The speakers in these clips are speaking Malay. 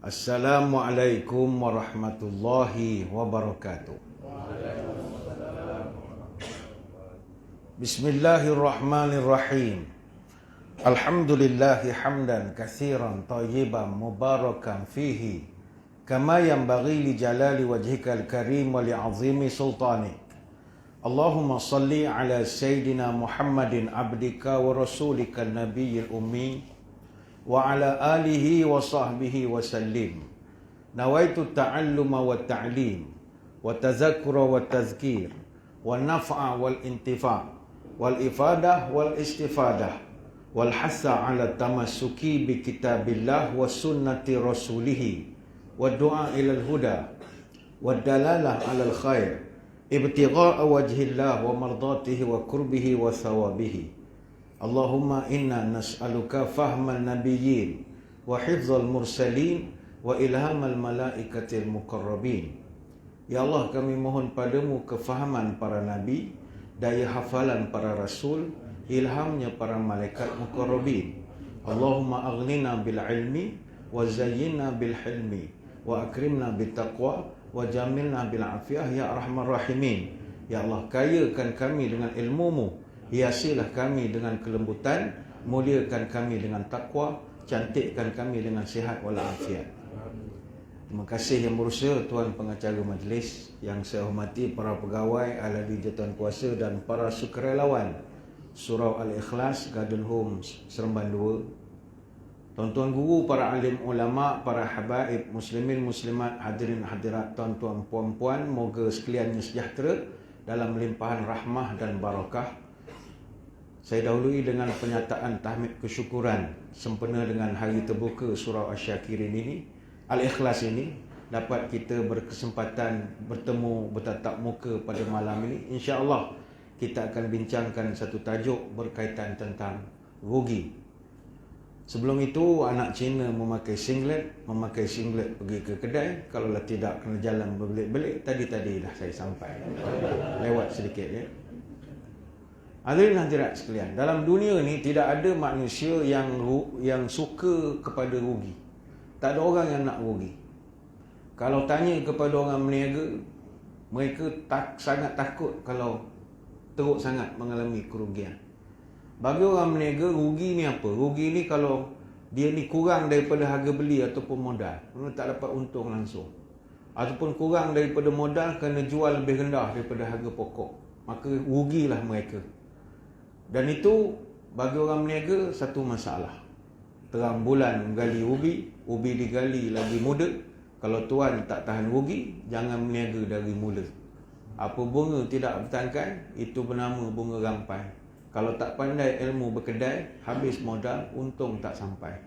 Assalamualaikum warahmatullahi wabarakatuh. Bismillahirrahmanirrahim. Alhamdulillahi hamdan katsiran tayyiban mubarakan fihi kama yanbaghi li jalali wajhikal karim wa li 'azimi sultanik. Allahumma salli ala sayyidina Muhammadin abdika wa rasulika nabiyil ummi wa ala alihi wa sahbihi wa sallim. Nawaitu ta'alluma wa ta'lim wa tazakkura wa tazkir wa naf'a wal intifa' wal ifadah wal istifadah wal hassa ala tamassuki bi kitabillah wa sunnati rasulih wa du'a ilal huda wa dalalah alal khair ibtigha'a wajhillah wa mardatihi wa qurbihi wa thawabihi. Allahumma inna nas'aluka fahmal nabiyyin wa hifzal mursalin wa ilhamal malaikatil muqarrabin. Ya Allah, kami mohon padamu kefahaman para nabi, daya hafalan para rasul, ilhamnya para malaikat muqarrabin. Allahumma aghnina bil ilmi wa zayyinna bil hilmi wa akrimna bit taqwa wa jamilna bil afiyah ya arhamar rahimin. Ya Allah, kayakan kami dengan ilmu-Mu, hiasilah kami dengan kelembutan, muliakan kami dengan takwa, cantikkan kami dengan sihat walafiat. Terima kasih Yang Berusaha Tuan Pengacara Majlis, yang saya hormati para pegawai, ahli jawatan kuasa dan para sukarelawan Surau Al-Ikhlas Garden Home Seremban 2, tuan-tuan guru, para alim ulama, para habaib, muslimin muslimat, hadirin hadirat, tuan-tuan puan-puan, moga sekaliannya sejahtera dalam limpahan rahmah dan barakah. Saya dahului dengan penyataan tahmid kesyukuran sempena dengan hari terbuka Surau Asy-Syakirin ini, Al-Ikhlas ini, dapat kita berkesempatan bertemu bertatap muka pada malam ini. InsyaAllah kita akan bincangkan satu tajuk berkaitan tentang rugi. Sebelum itu, anak Cina memakai singlet pergi ke kedai. Kalaulah tidak kena jalan berbelit-belit, tadi dah saya sampai. Lewat sedikit ya. Hadirin hadirat sekalian, dalam dunia ni tidak ada manusia yang suka kepada rugi. Tak ada orang yang nak rugi. Kalau tanya kepada orang berniaga, mereka sangat takut kalau teruk sangat mengalami kerugian. Bagi orang berniaga, rugi ni apa? Rugi ni kalau dia ni kurang daripada harga beli ataupun modal, mereka tak dapat untung langsung. Ataupun kurang daripada modal kerana jual lebih rendah daripada harga pokok, maka rugilah mereka. Dan itu bagi orang berniaga satu masalah. Terang bulan menggali ubi digali lagi muda. Kalau tuan tak tahan rugi, jangan berniaga dari mula. Apa bunga tidak bertahankan, itu bernama bunga rampai. Kalau tak pandai ilmu berkedai, habis modal, untung tak sampai.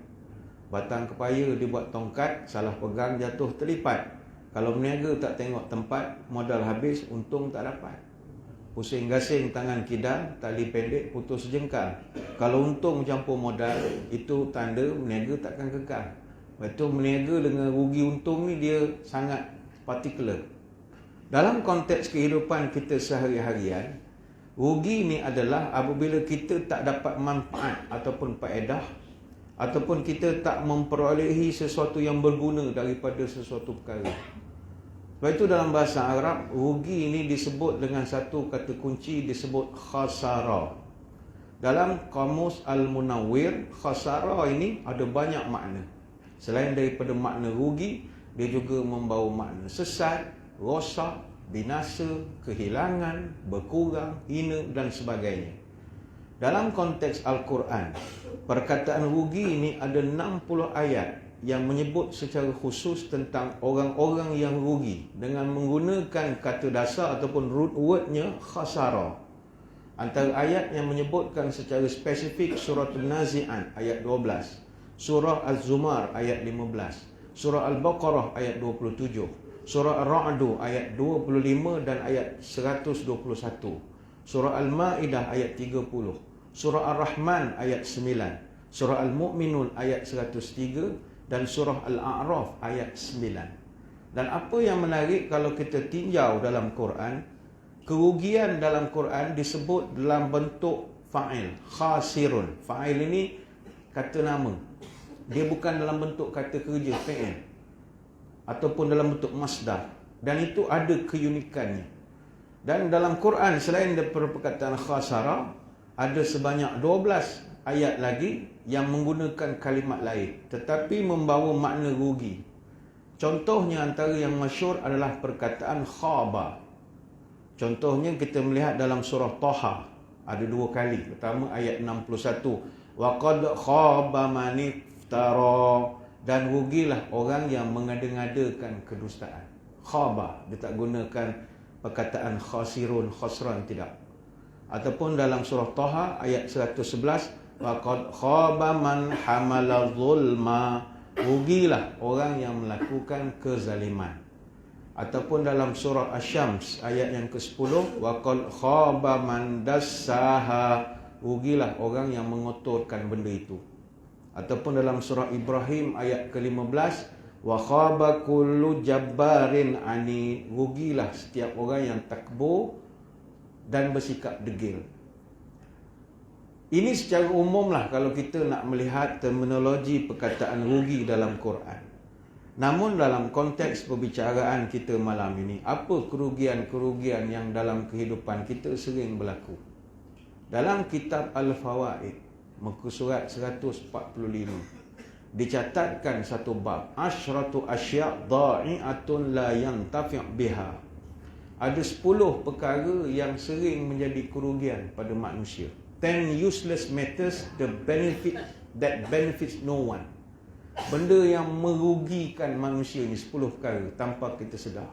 Batang kepaya dibuat tongkat, salah pegang jatuh terlipat. Kalau berniaga tak tengok tempat, modal habis, untung tak dapat. Pusing gasing tangan kidal, tali pendek putus jengkal. Kalau untung campur modal, itu tanda berniaga takkan kekal. Betul, berniaga dengan rugi untung ni dia sangat particular. Dalam konteks kehidupan kita sehari-harian, rugi ni adalah apabila kita tak dapat manfaat ataupun faedah, ataupun kita tak memperolehi sesuatu yang berguna daripada sesuatu perkara. Sebab itu dalam bahasa Arab, rugi ini disebut dengan satu kata kunci, disebut khasara. Dalam kamus Al-Munawwir, khasara ini ada banyak makna. Selain daripada makna rugi, dia juga membawa makna sesat, rosak, binasa, kehilangan, berkurang, hina dan sebagainya. Dalam konteks Al-Quran, perkataan rugi ini ada 60 ayat yang menyebut secara khusus tentang orang-orang yang rugi dengan menggunakan kata dasar ataupun root wordnya khasara. Antara ayat yang menyebutkan secara spesifik surah An-Nazi'at ayat 12, surah Az-Zumar ayat 15, surah Al-Baqarah ayat 27, surah Ar-Ra'd ayat 25 dan ayat 121, surah Al-Ma'idah ayat 30, surah Ar-Rahman ayat 9, surah Al-Mu'minun ayat 103 dan surah Al-A'raf ayat 9. Dan apa yang menarik kalau kita tinjau dalam Quran, kerugian dalam Quran disebut dalam bentuk fa'il, khasirun. Fa'il ini kata nama, dia bukan dalam bentuk kata kerja, fi'il. ataupun dalam bentuk masdar, dan itu ada keunikannya. Dan dalam Quran selain daripada perkataan khasara, ada sebanyak 12 ayat lagi yang menggunakan kalimat lain tetapi membawa makna rugi. Contohnya antara yang masyhur adalah perkataan khaba. Contohnya kita melihat dalam surah Taha ada 2 kali. Pertama ayat 61, wa qad khaba man iftara, dan rugilah orang yang mengada-ngadakan kedustaan. Khaba, dia tak gunakan perkataan khasirun, khasran, tidak. Ataupun dalam surah Taha ayat 111, wa qad khaba man hamala zulma, rugilah orang yang melakukan kezaliman. Ataupun dalam surah Asy-Syams ayat yang ke-10, wa qad khaba man dassaha, rugilah orang yang mengotorkan benda itu. Ataupun dalam surah Ibrahim ayat ke-15, wa khaba kullu jabbarin ani, rugilah setiap orang yang takbur dan bersikap degil. Ini secara umum lah kalau kita nak melihat terminologi perkataan rugi dalam Quran. Namun dalam konteks perbicaraan kita malam ini, apa kerugian-kerugian yang dalam kehidupan kita sering berlaku? Dalam kitab Al-Fawaid, muka surat 145, dicatatkan satu bab, asyratu asya' dha'i'atun la yantafi' biha. Ada 10 perkara yang sering menjadi kerugian pada manusia. 10 useless matters that benefits no one. Benda yang merugikan manusia ni 10 perkara tanpa kita sedar.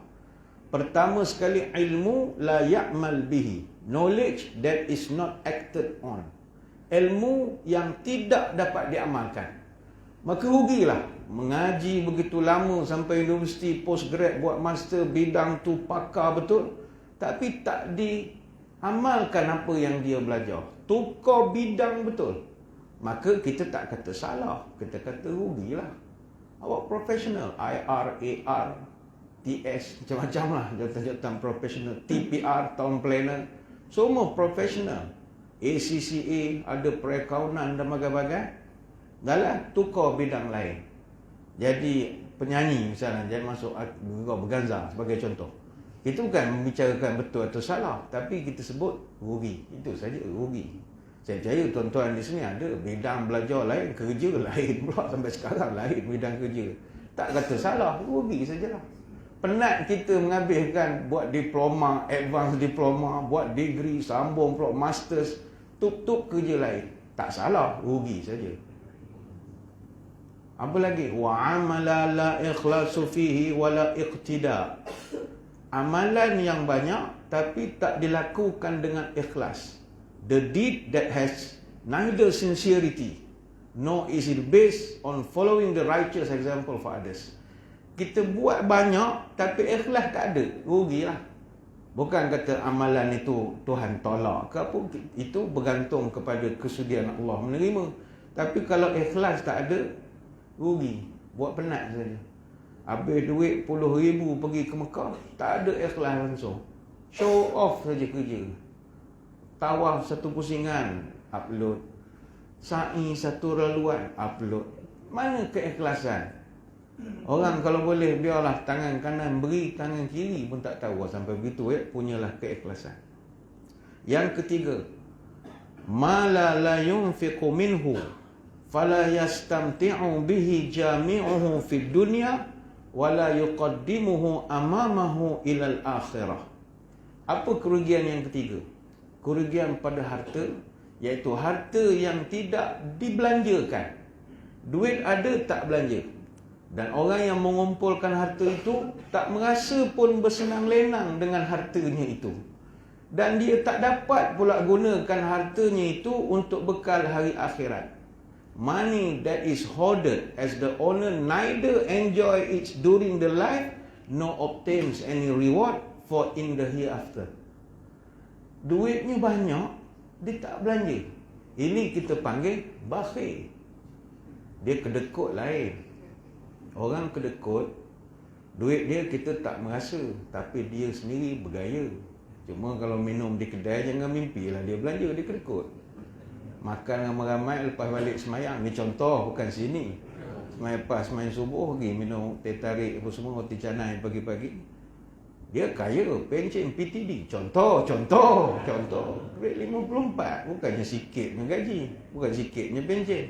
Pertama sekali, ilmu la ya'mal bihi, knowledge that is not acted on. Ilmu yang tidak dapat diamalkan, maka rugilah. Mengaji begitu lama sampai universiti, postgrad, buat master, bidang tu pakar betul, tapi tak diamalkan apa yang dia belajar, tukar bidang betul, maka kita tak kata salah, kita kata rugilah. Awak profesional, IR, AR, TS, macam-macam lah jawatan-jawatan profesional, TPR, town planner, semua profesional. ACCA, ada perakaunan dan bagai-bagai, dalam tukar bidang lain. Jadi penyanyi misalnya, jadi masuk berganza sebagai contoh. Kita bukan membicarakan betul atau salah, tapi kita sebut rugi. Itu saja, rugi. Saya percaya tuan-tuan di sini ada bidang belajar lain, kerja lain pula sampai sekarang lain bidang kerja. Tak kata salah, rugi sajalah. Penat kita menghabiskan buat diploma, advance diploma, buat degree, sambung pula masters, tutup kerja lain. Tak salah, rugi saja. Apa lagi? Wa amala la ikhlasu fihi wala iqtida. Amalan yang banyak tapi tak dilakukan dengan ikhlas. The deed that has neither sincerity nor is it based on following the righteous example for others. Kita buat banyak tapi ikhlas tak ada, rugilah. Bukan kata amalan itu Tuhan tolak ke apa, itu bergantung kepada kesudian Allah menerima. Tapi kalau ikhlas tak ada, rugi, buat penat saja. Habis duit puluh ribu pergi ke Mekah, tak ada ikhlas langsung, show off saja kerja. Tawaf satu pusingan, upload. Sa'i satu laluan, upload. Mana keikhlasan? Orang kalau boleh biarlah tangan kanan beri, tangan kiri pun tak tahu sampai begitu punyalah keikhlasan. Yang ketiga, ma la yunfiqu minhu fala yastamti'u bihi jami'uhu fid dunya wala yuqaddimuhu amamahu ilal akhirah. Apa kerugian yang ketiga? Kerugian pada harta, iaitu harta yang tidak dibelanjakan. Duit ada tak belanja. Dan orang yang mengumpulkan harta itu tak merasa pun bersenang lenang dengan hartanya itu. Dan dia tak dapat pula gunakan hartanya itu untuk bekal hari akhirat. Money that is hoarded as the owner neither enjoy it during the life nor obtains any reward for in the hereafter. Duitnya banyak, dia tak belanja. Ini kita panggil bakhil. Dia kedekut lain. Orang kedekut, duit dia kita tak merasa, tapi dia sendiri bergaya. Cuma kalau minum di kedai, jangan mimpilah dia belanja, dia kedekut. Makan ramai-ramai lepas balik semayang, ni contoh, bukan sini. Main subuh pergi minum teh tarik apa semua, roti canai pagi-pagi. Dia kaya, pencen PTD. Contoh. Grade 54. Bukannya sikitnya gaji. Bukan sikitnya pencen.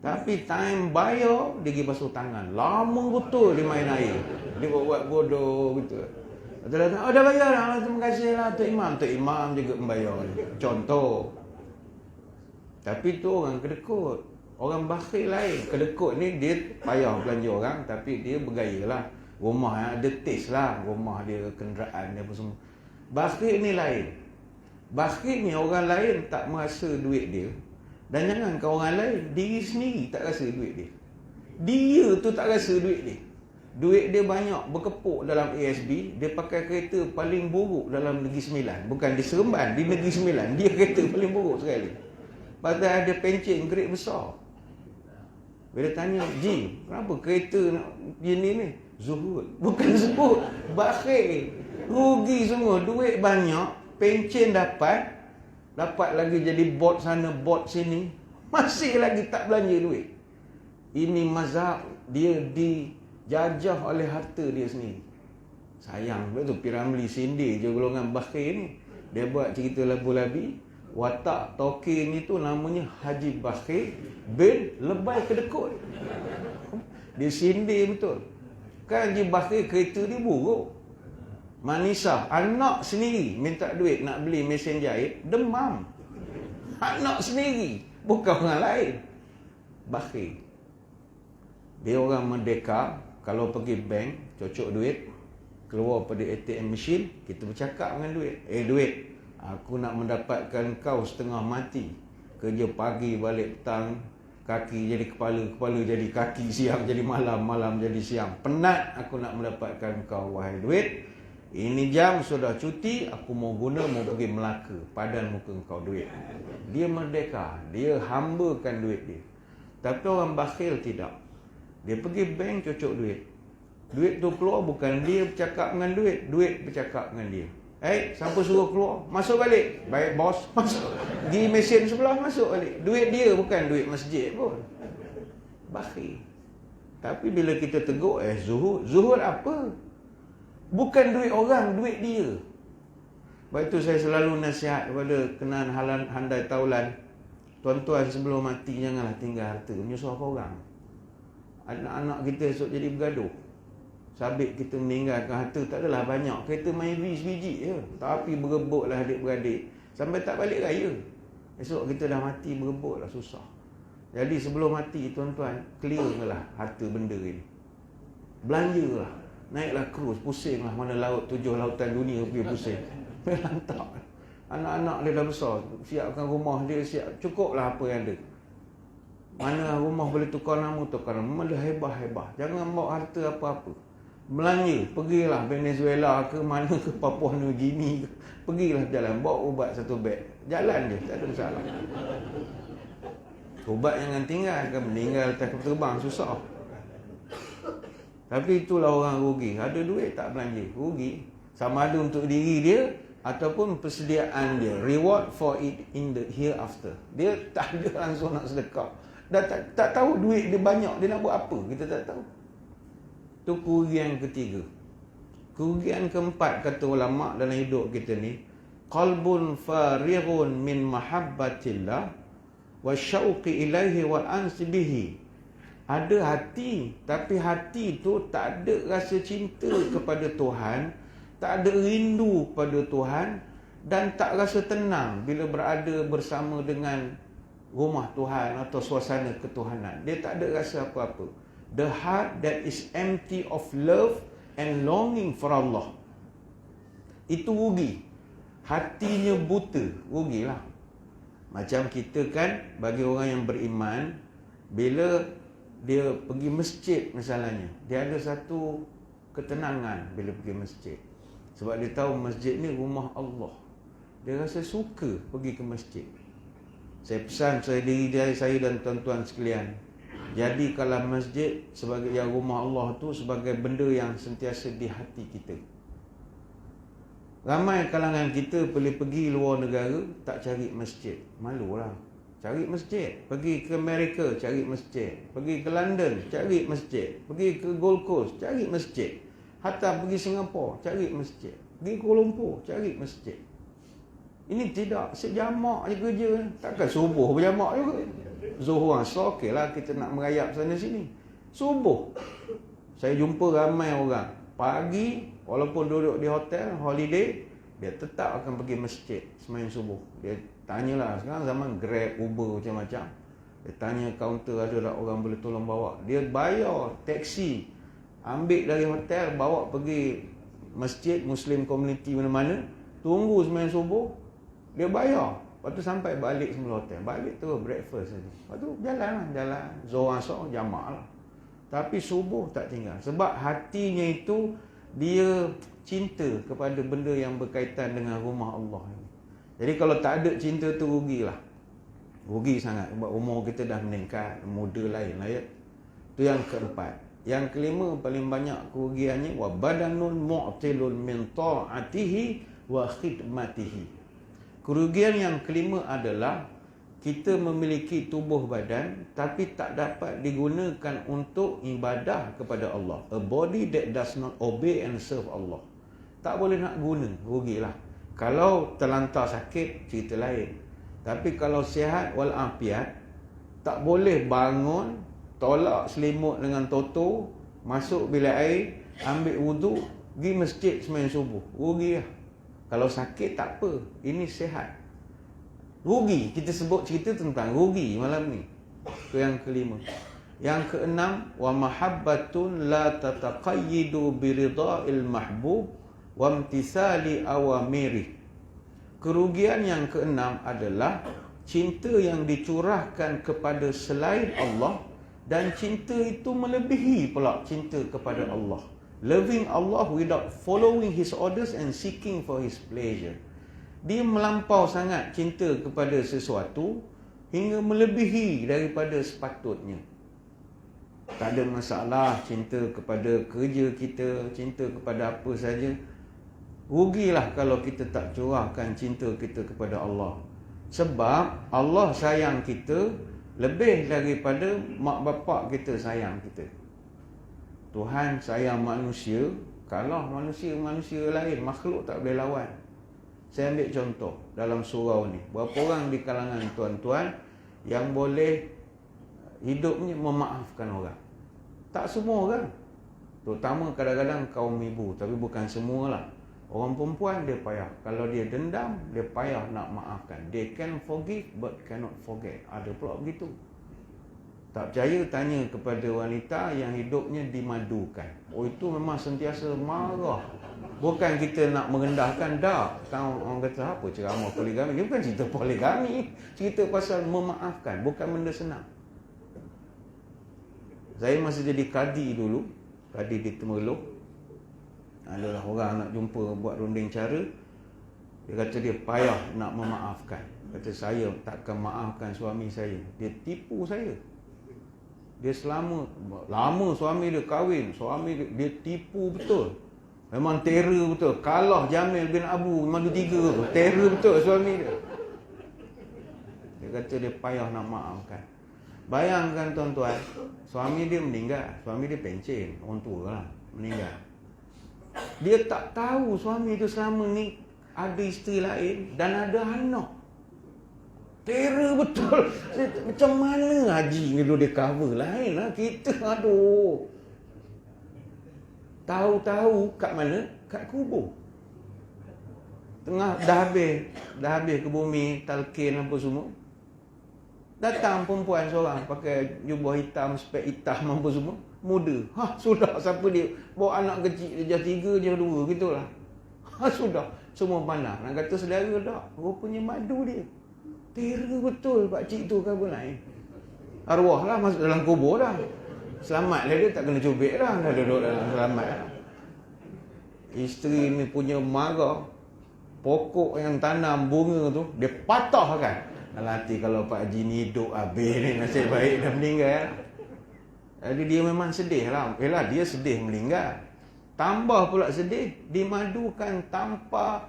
Tapi time bayar, dia pergi basuh tangan. Lama betul dia main air. Dia buat bodoh gitu. Dah bayar lah. Terima kasih lah Tok Imam. Tok Imam juga membayar. Contoh. Tapi tu orang kedekut. Orang bakhil lain. Kedekut ni dia payah belanja orang. Tapi dia bergaya lah. Rumah ada taste lah. Rumah dia, kenderaan dia apa semua. Bakhil ni lain. Bakhil ni orang lain tak merasa duit dia. Dan jangan kau orang lain, diri sendiri tak rasa duit dia. Dia tu tak rasa duit dia. Duit dia banyak berkepuk dalam ASB. Dia pakai kereta paling buruk dalam Negeri Sembilan. Bukan di Seremban, di Negeri Sembilan. Dia kereta paling buruk sekali. Padahal ada pencen grade besar. Bila tanya, Ji, kenapa kereta gini ni? Zuhud. Bukan zuhud, bakhil. Rugi semua, duit banyak, pencen dapat lagi jadi bot sana, bot sini. Masih lagi tak belanja duit. Ini mazhab dia dijajah oleh harta dia sendiri. Sayang, betul Piramli sindir je golongan bakhil ni. Dia buat cerita labu-labi. Watak toke ni tu namanya Haji Bakhil bin Lebay Kedekut. Dia sindir betul. Kan Haji Bakhil kereta dia buruk. Manisah, anak sendiri minta duit nak beli mesin jahit, demam. Anak sendiri, bukan orang lain. Bakhil. Dia orang merdeka. Kalau pergi bank, cocok duit, keluar pada ATM machine, kita bercakap dengan duit. Duit, aku nak mendapatkan kau setengah mati. Kerja pagi balik petang, kaki jadi kepala, kepala jadi kaki, siang jadi malam, malam jadi siang. Penat aku nak mendapatkan kau, wahai duit. Ini jam sudah cuti, aku mau guna, mau pergi Melaka. Padan muka kau duit. Dia merdeka, dia hambakan duit dia. Tapi orang bakhil tidak. Dia pergi bank cocok duit. Duit tu keluar, bukan dia bercakap dengan duit, duit bercakap dengan dia. Siapa suruh keluar? Masuk balik. Baik bos, masuk. Di mesin sebelah, masuk balik. Duit dia, bukan duit masjid pun. Bakhil. Tapi bila kita tegur, zuhud. Zuhud apa? Bukan duit orang, duit dia. Sebab itu saya selalu nasihat kepada kenan handai taulan. Tuan-tuan sebelum mati janganlah tinggal harta menyusahkan orang. Anak-anak kita esok jadi bergaduh. Sabit kita meninggalkan harta tak adalah banyak. Kereta main sebiji je. Tapi berebutlah adik-beradik. Sampai tak balik raya. Esok kita dah mati berebutlah, susah. Jadi sebelum mati tuan-tuan, clearlah harta benda ini. Belanjalah. Naiklah krus, pusinglah mana laut, 7 lautan dunia pergi pusing. Lantak. Anak-anak dia dah besar, siapkan rumah dia, cukuplah apa yang ada. Mana rumah boleh tukar nama, Memang dah hebah-hebah. Jangan bawa harta apa-apa. Belanja, pergilah Venezuela ke mana ke Papua New Guinea ke. Pergilah jalan, bawa ubat 1 beg. Jalan je, tak ada masalah. Ubat jangan tinggal, kan meninggal atas terbang, susah. Tapi itulah orang rugi. Ada duit tak belanja, rugi. Sama ada untuk diri dia ataupun persediaan dia. Reward for it in the hereafter. Dia tak ada langsung nak sedekah. Dah tak tahu duit dia banyak, dia nak buat apa, kita tak tahu. Itu kerugian ketiga. Kerugian keempat, kata ulama' dalam hidup kita ni, qalbun farighun min mahabbatillah wa syauqi ilaihi wal ansi bihi. Ada hati, tapi hati tu tak ada rasa cinta kepada Tuhan, tak ada rindu pada Tuhan, dan tak rasa tenang bila berada bersama dengan rumah Tuhan atau suasana ketuhanan. Dia tak ada rasa apa-apa. The heart that is empty of love and longing for Allah. Itu rugi. Hatinya buta, rugilah. Macam kita kan, bagi orang yang beriman, bila dia pergi masjid misalnya, dia ada satu ketenangan bila pergi masjid. Sebab dia tahu masjid ni rumah Allah. Dia rasa suka pergi ke masjid. Saya pesan diri saya dan tuan-tuan sekalian, jadikanlah masjid sebagai yang rumah Allah tu sebagai benda yang sentiasa di hati kita. Ramai kalangan kita boleh pergi luar negara tak cari masjid. Malulah. cari masjid. Pergi ke Amerika, cari masjid. Pergi ke London, cari masjid. Pergi ke Gold Coast, cari masjid. Hatta pergi Singapura, cari masjid. Pergi Kuala Lumpur, cari masjid. Ini tidak sejamak je kerja. Takkan subuh berjamak juga. Zuhur asar, okey lah kita nak merayap sana sini. Subuh, saya jumpa ramai orang. Pagi, walaupun duduk di hotel, holiday, dia tetap akan pergi masjid sembahyang subuh. Dia tanyalah, sekarang zaman Grab, Uber macam-macam. Dia tanya kaunter ada tak orang boleh tolong bawa. Dia bayar taksi, ambil dari hotel, bawa pergi masjid, Muslim community mana-mana. Tunggu sembahyang subuh, dia bayar. Lepas tu sampai balik semula hotel. Balik terus breakfast saja. Lepas tu jalan lah, jalan. Zuhur asar, jamak lah. Tapi subuh tak tinggal. Sebab hatinya itu, dia cinta kepada benda yang berkaitan dengan rumah Allah. Jadi kalau tak ada cinta tu rugilah. Rugi sangat. Sebab umur kita dah meningkat, muda lain lah ya. Itu yang keempat. Yang kelima paling banyak kerugiannya, wa badanun mu'tilun min ta'atihi wa khidmatihi. Kerugian yang kelima adalah kita memiliki tubuh badan tapi tak dapat digunakan untuk ibadah kepada Allah. A body that does not obey and serve Allah. Tak boleh nak guna, rugilah. Kalau terlantar sakit, cerita lain. Tapi kalau sihat walafiat, tak boleh bangun, tolak selimut dengan toto, masuk bilik air, ambil wuduk, pergi masjid sembahyang subuh. Rugilah. Kalau sakit tak apa, ini sihat. Rugi, kita sebut cerita tentang rugi malam ni. Itu yang kelima. Yang keenam, wa mahabbatun la tataqayyidu biridha'il mahbub wa imtisali awamiri. Kerugian yang keenam adalah cinta yang dicurahkan kepada selain Allah, dan cinta itu melebihi pula cinta kepada Allah. Loving Allah without following His orders and seeking for His pleasure. Dia melampau sangat cinta kepada sesuatu hingga melebihi daripada sepatutnya. Tak ada masalah cinta kepada kerja kita, cinta kepada apa saja. Rugilah kalau kita tak curahkan cinta kita kepada Allah. Sebab Allah sayang kita lebih daripada mak bapak kita sayang kita. Tuhan sayang manusia, kalau manusia lain, makhluk tak boleh lawan. Saya ambil contoh dalam surau ni. Berapa orang di kalangan tuan-tuan yang boleh hidupnya memaafkan orang? Tak semua orang. Terutama kadang-kadang kaum ibu, tapi bukan semualah. Orang perempuan dia payah. Kalau dia dendam, dia payah nak maafkan. They can forgive but cannot forget. Ada pula begitu. Tak percaya, tanya kepada wanita yang hidupnya dimadukan. Oh, itu memang sentiasa marah. Bukan kita nak merendahkan, dah. Orang kata apa ceramah poligami. Dia bukan cerita poligami. Cerita pasal memaafkan. Bukan benda senang. Saya masih jadi kadi dulu. Kadi di Temerloh. Adalah orang nak jumpa buat runding cara. Dia kata dia payah nak memaafkan. Kata saya takkan maafkan suami saya. Dia tipu saya. Dia lama suami dia kahwin, suami dia tipu betul. Memang terror betul. Kalah Jamil bin Abu Madu 3 tu. Terror betul suami dia. Dia kata dia payah nak maafkan. Bayangkan tuan-tuan, suami dia meninggal. Suami dia pencen, orang tua lah, meninggal. Dia tak tahu suami dia selama ni ada isteri lain dan ada anak. Terror betul. Macam mana haji ni dia cover lain lah. Kita aduh. Tahu-tahu kat mana? Kat kubur. Tengah dah habis ke bumi, talqin apa semua. Datang perempuan seorang pakai jubah hitam, spek hitam apa semua. Muda. Sudah siapa dia? Bawa anak kecil dia, jah 3, jah 2 gitulah. Sudah. Semua pandang. Nak kata saudara dah. Rupanya madu dia. Terror betul pakcik tu kan lain. Arwah lah masuk dalam kubur dah. Selamat lah dia, tak kena cubit dah. Dah duduk dalam selamat lah. Isteri ni punya marah. Pokok yang tanam bunga tu, dia patah kan. Dalam hati kalau Pak Haji ni hidup habis ni, nasib baik dah meninggal. Jadi dia memang sedih lah. Yelah dia sedih meninggal. Tambah pula sedih, dimadukan tanpa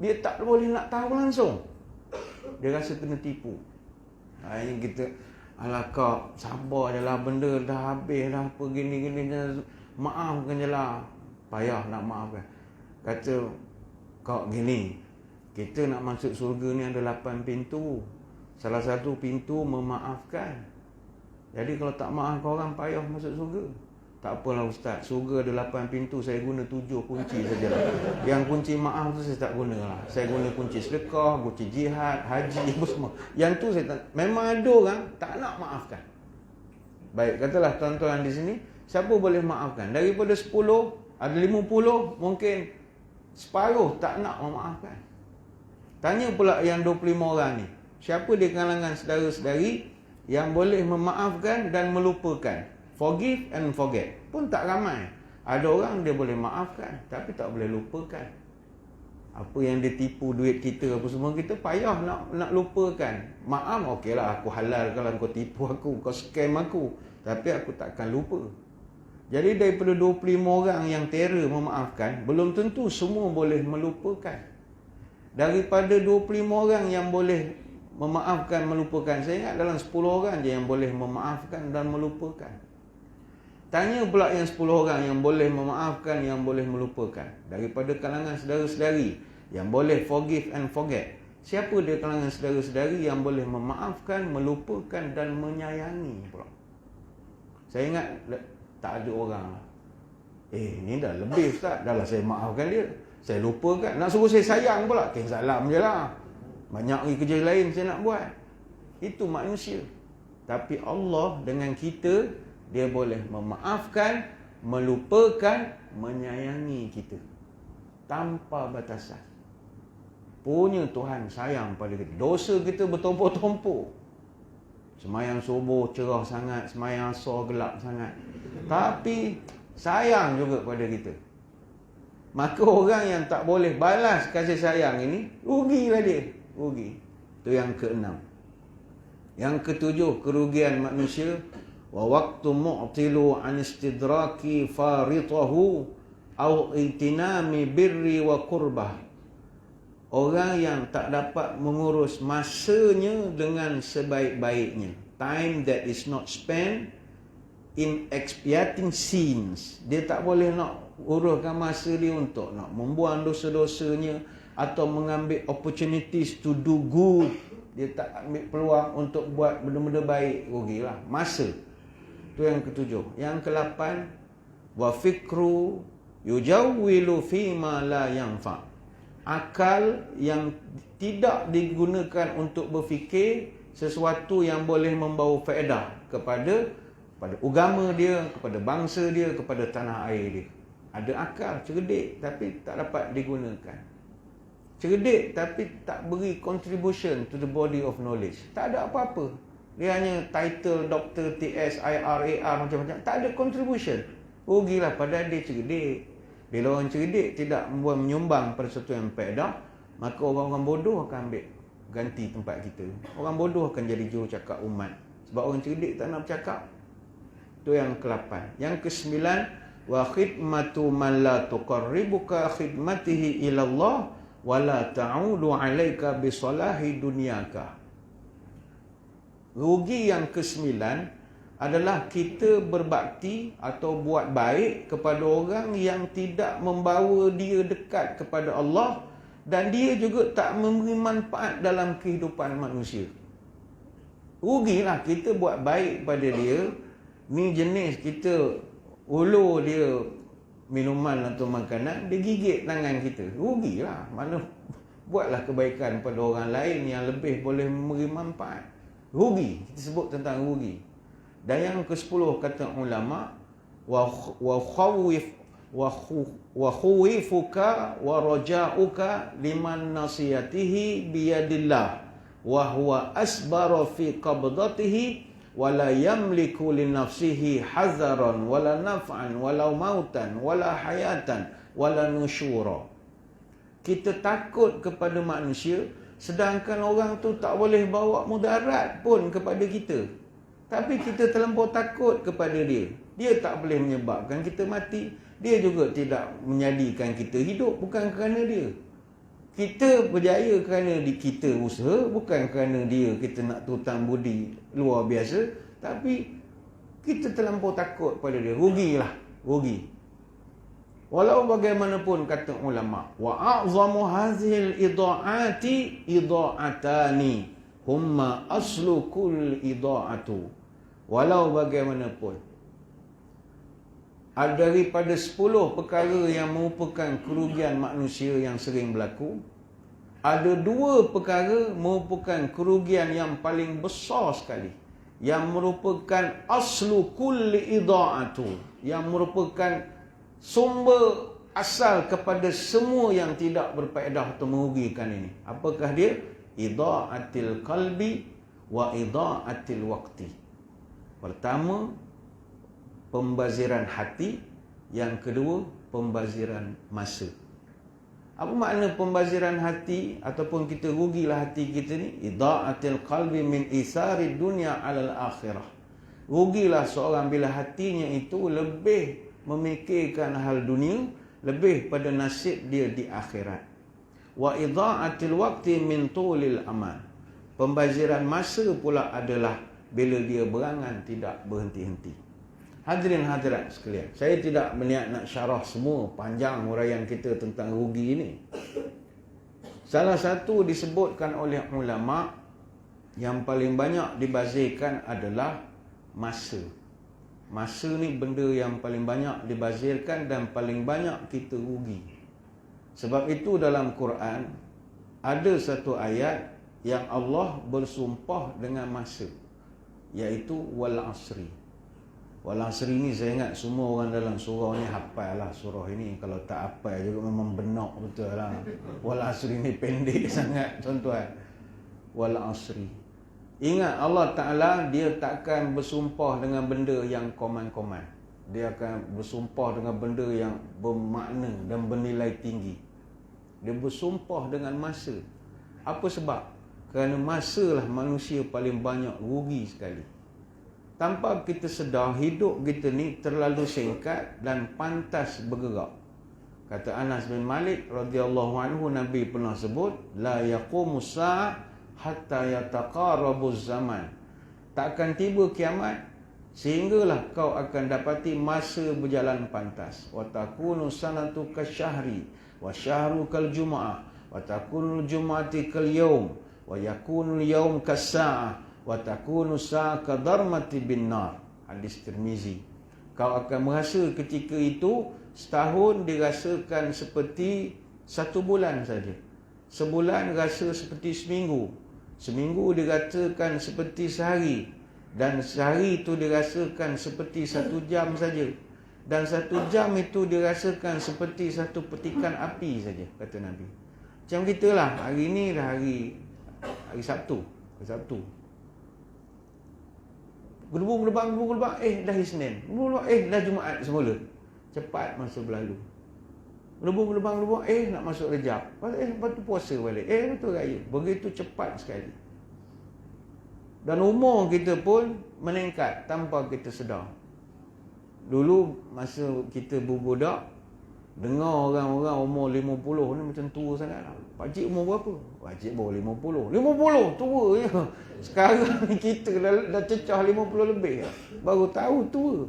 dia tak boleh nak tahu langsung. Dia rasa kena tipu. Ini kita, alah kau sabar je lah, benda dah habis dah, apa gini-gini, maafkan je lah. Payah nak maafkan. Kata kau gini, kita nak masuk surga ni ada 8 pintu. Salah satu pintu memaafkan. Jadi kalau tak maafkan orang, payah masuk surga. Tak apalah ustaz, surga ada 8 pintu, saya guna 7 kunci sajalah. Yang kunci maaf tu saya tak guna lah. Saya guna kunci sedekah, kunci jihad, haji, apa semua. Yang tu saya tak, memang ada orang tak nak maafkan. Baik, katalah tuan-tuan di sini, siapa boleh maafkan? Daripada 10, ada 50, mungkin separuh tak nak memaafkan. Tanya pula yang 25 orang ni, siapa di kalangan saudara-saudari yang boleh memaafkan dan melupakan? Forgive and forget. Pun tak ramai. Ada orang dia boleh maafkan, tapi tak boleh lupakan. Apa yang dia tipu duit kita, apa semua, kita payah nak lupakan. Maaf, okeylah, aku halal kalau kau tipu aku, kau scam aku, tapi aku takkan lupa. Jadi daripada 25 orang yang terror memaafkan, belum tentu semua boleh melupakan. Daripada 25 orang yang boleh memaafkan, melupakan, saya ingat dalam 10 orang je yang boleh memaafkan dan melupakan. Tanya pula yang 10 orang yang boleh memaafkan, yang boleh melupakan. Daripada kalangan saudara-saudari yang boleh forgive and forget, siapa dia kalangan saudara-saudari yang boleh memaafkan, melupakan dan menyayangi pula? Saya ingat tak ada orang. Ni dah lebih ustaz, dah lah saya maafkan dia, saya lupakan, nak suruh saya sayang pula, salam je lah. Banyak lagi kerja lain saya nak buat. Itu manusia. Tapi Allah dengan kita, dia boleh memaafkan, melupakan, menyayangi kita tanpa batasan. Punya Tuhan sayang pada kita. Dosa kita bertumpuk-tumpuk. Semayang subuh cerah sangat, semayang asar gelap sangat, tapi sayang juga pada kita. Maka orang yang tak boleh balas kasih sayang ini, rugilah dia. Rugi. Itu yang ke-6. Yang ke-7, kerugian manusia. Wa waqtu mu'tilu an istidraki faritahu au itinami birri wa qurbah. Orang yang tak dapat mengurus masanya dengan sebaik-baiknya. Time that is not spent in expiating sins. Dia tak boleh nak uruskan masa dia untuk nak membuang dosa-dosanya atau mengambil opportunities to do good. Dia tak ambil peluang untuk buat benda-benda baik, rugilah masa. Itu yang ke-7. Yang ke-8, wa fikru yujawwilu fima la yanfa. Akal yang tidak digunakan untuk berfikir sesuatu yang boleh membawa faedah kepada agama dia, kepada bangsa dia, kepada tanah air dia. Ada akal, cerdik, tapi tak dapat digunakan. Cerdik tapi tak beri contribution to the body of knowledge. Tak ada apa-apa. Dia hanya title Dr. TS, IRAR, macam-macam. Tak ada contribution. Rugilah pada dia cerdik. Bila orang cerdik tidak menyumbang pada sesuatu yang faedah, maka orang-orang bodoh akan ambil ganti tempat kita. Orang bodoh akan jadi jurucakap umat. Sebab orang cerdik tak nak bercakap. Itu yang ke-8. Yang ke-9, wa khidmatu man la tuqarribuka khidmatihi ilallah wa la ta'udu alaika bisalahi dunyaka. Rugi yang ke-9 adalah kita berbakti atau buat baik kepada orang yang tidak membawa dia dekat kepada Allah, dan dia juga tak memberi manfaat dalam kehidupan manusia. Rugilah kita buat baik pada dia. Ni jenis kita ulur dia minuman atau makanan, dia gigit tangan kita. Rugilah. Mana buatlah kebaikan pada orang lain yang lebih boleh memberi manfaat. Rugi, kita sebut tentang rugi. Dan yang ke-10 kata ulama, wa khuwifuka wa raja'uka liman nasiyatihi biyadillah wa huwa asbara fi qabdatihi wa la yamliku li nafsihi hazaran wala naf'an wala mautan wala hayatan wala nusyura. Kita takut kepada manusia, sedangkan orang tu tak boleh bawa mudarat pun kepada kita. Tapi kita terlampau takut kepada dia. Dia tak boleh menyebabkan kita mati. Dia juga tidak menjadikan kita hidup, bukan kerana dia. Kita berjaya kerana kita usaha, bukan kerana kita nak tutang budi luar biasa, tapi kita terlampau takut pada dia. Rugilah, rugi. Walau bagaimanapun kata ulama, wa a'zamu hazil ida'ati ida'atani humma aslu kull ida'atu. Walau bagaimanapun, daripada 10 perkara yang merupakan kerugian manusia yang sering berlaku, ada 2 perkara merupakan kerugian yang paling besar sekali, yang merupakan aslu kulli ida'atu, yang merupakan sumber asal kepada semua yang tidak berfaedah atau merugikan ini. Apakah dia? Ida'atil qalbi wa ida'atil waqti. Pertama, pembaziran hati. Yang kedua, pembaziran masa. Apa makna pembaziran hati ataupun kita rugilah hati kita ni? Ida'atil qalbi min isari dunya alal akhirah. Rugilah seorang bila hatinya itu lebih memikirkan hal dunia, lebih pada nasib dia di akhirat. Wa ida'atil waqti min tulil amal. Pembaziran masa pula adalah bila dia berangan tidak berhenti-henti. Hadirin hadirat sekalian, saya tidak berniat nak syarah semua panjang huraian kita tentang rugi ini. Salah satu disebutkan oleh ulama yang paling banyak dibazirkan adalah masa. Masa ni benda yang paling banyak dibazirkan dan paling banyak kita rugi. Sebab itu dalam Quran ada satu ayat yang Allah bersumpah dengan masa, iaitu wal asri. Wal asri ni saya ingat semua orang dalam surah ni hafal lah surah ini. Kalau tak hafal juga memang benak betul lah. Wal asri ni pendek sangat tuan-tuan. Wal asri. Ingat Allah Ta'ala dia takkan bersumpah dengan benda yang koman-koman. Dia akan bersumpah dengan benda yang bermakna dan bernilai tinggi. Dia bersumpah dengan masa. Apa sebab? Kerana masa lah manusia paling banyak rugi sekali. Tanpa kita sedar, hidup kita ni terlalu singkat dan pantas bergerak. Kata Anas bin Malik radhiyallahu anhu, Nabi pernah sebut, la yaqumus sa'a hatta yataqarabuz zaman. Takkan tiba kiamat sehinggalah kau akan dapati masa berjalan pantas. Wa takunu sanatu kasyahri wa syahru kal jumu'ah wa takunu jumu'ati kal yaum wa yakunu yaum kas-sa'ah wa takunu sa'a kadarmati bin nar. Hadis Tirmizi. Kau akan merasa ketika itu setahun dirasakan seperti 1 bulan saja. Sebulan rasa seperti seminggu. Seminggu dirasakan seperti sehari. Dan sehari itu dirasakan seperti 1 jam saja. Dan 1 jam itu dirasakan seperti 1 petikan api saja, kata Nabi. Macam kita lah, hari ni dah hari Sabtu. Hari Sabtu. Gerbang, dah hari Senin. Dah Jumaat semula. Cepat masa berlalu. Gerbang, nak masuk Rejab. Lepas tu puasa balik. Betul raya. Begitu cepat sekali. Dan umur kita pun meningkat tanpa kita sedar. Dulu masa kita berbudak, dengar orang-orang umur 50 ni macam tua sangat lah. Pakcik umur berapa? Pakcik baru 50. 50? Tua je. Sekarang ni kita dah cecah 50 lebih. Baru tahu tua.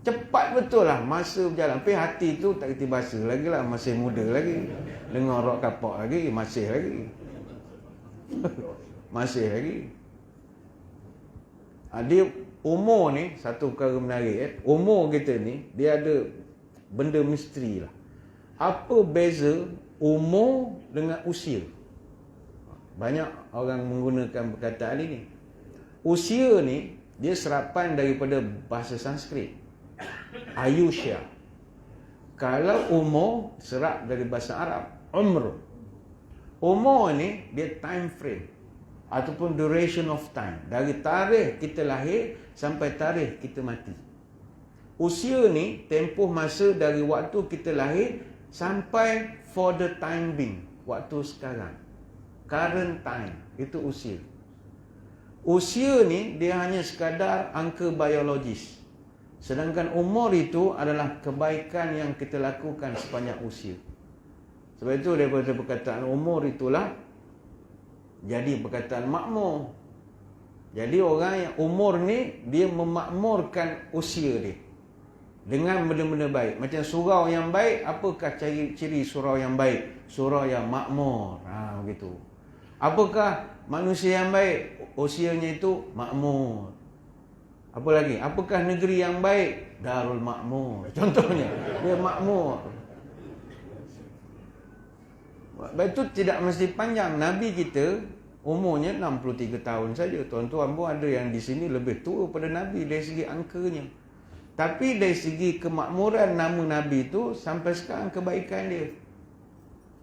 Cepat betul lah masa berjalan. Tapi hati tu tak kerti bahasa lagi lah. Masih muda lagi. Dengar rock kapak lagi. Masih lagi. Masih lagi. Dia umur ni, satu perkara menarik. Umur kita ni, dia ada benda misteri lah. Apa beza umur dengan usia? Banyak orang menggunakan perkataan ini. Usia ni, dia serapan daripada bahasa Sanskrit. Ayusha. Kalau umur, serap dari bahasa Arab. Umr. Umur ni, dia time frame. Ataupun duration of time. Dari tarikh kita lahir sampai tarikh kita mati. Usia ni tempoh masa dari waktu kita lahir sampai for the time being, waktu sekarang. Current time, itu usia. Usia ni dia hanya sekadar angka biologis. Sedangkan umur itu adalah kebaikan yang kita lakukan sepanjang usia. Sebab itu daripada perkataan umur itulah jadi perkataan makmur. Jadi orang yang umur ni dia memakmurkan usia dia dengan benda-benda baik. Macam surau yang baik, apakah ciri surau yang baik? Surau yang makmur. Begitu. Apakah manusia yang baik? Usianya itu makmur. Apa lagi? Apakah negeri yang baik? Darul Makmur. Contohnya, dia makmur. Sebab itu tidak mesti panjang. Nabi kita umurnya 63 tahun saja. Tuan-tuan pun ada yang di sini lebih tua pada Nabi dari segi angkanya. Tapi dari segi kemakmuran nama Nabi itu sampai sekarang kebaikan dia.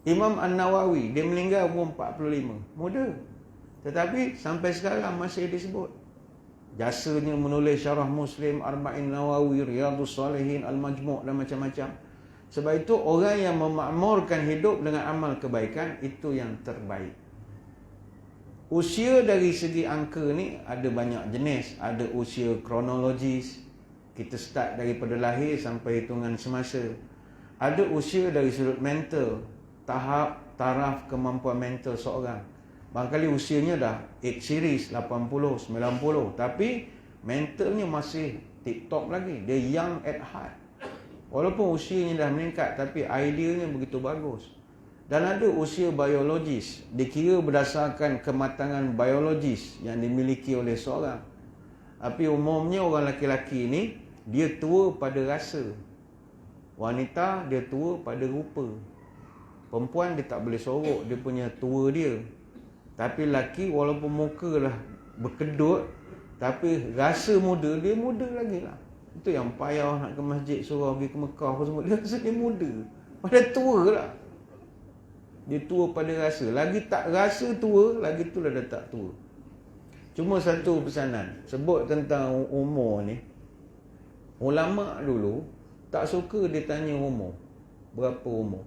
Imam An-Nawawi, dia meninggal umur 45. Muda. Tetapi sampai sekarang masih disebut. Jasanya menulis Syarah Muslim, Arba'in Nawawi, Riyadhus Salihin, Al-Majmu' dan macam-macam. Sebab itu orang yang memakmurkan hidup dengan amal kebaikan, itu yang terbaik. Usia dari segi angka ni ada banyak jenis. Ada usia kronologis, kita start daripada lahir sampai hitungan semasa. Ada usia dari sudut mental, taraf kemampuan mental seorang. Barangkali usianya dah 8 series, 80, 90, tapi mentalnya masih tip-top lagi. Dia young at heart. Walaupun usianya dah meningkat, tapi ideanya begitu bagus. Dan ada usia biologis, dikira berdasarkan kematangan biologis yang dimiliki oleh seorang. Tapi umumnya orang lelaki-lelaki ni, dia tua pada rasa. Wanita, dia tua pada rupa. Perempuan, dia tak boleh sorok dia punya tua dia. Tapi lelaki, walaupun muka lah berkedut, tapi rasa muda, dia muda lagi lah. Itu yang payah nak ke masjid, suruh pergi ke Mekah apa semua. Dia rasa dia muda. Padahal tua lah. Dia tua pada rasa. Lagi tak rasa tua, lagi tu lah dah tak tua. Cuma satu pesanan. Sebut tentang umur ni. Ulama' dulu tak suka dia tanya umur. Berapa umur.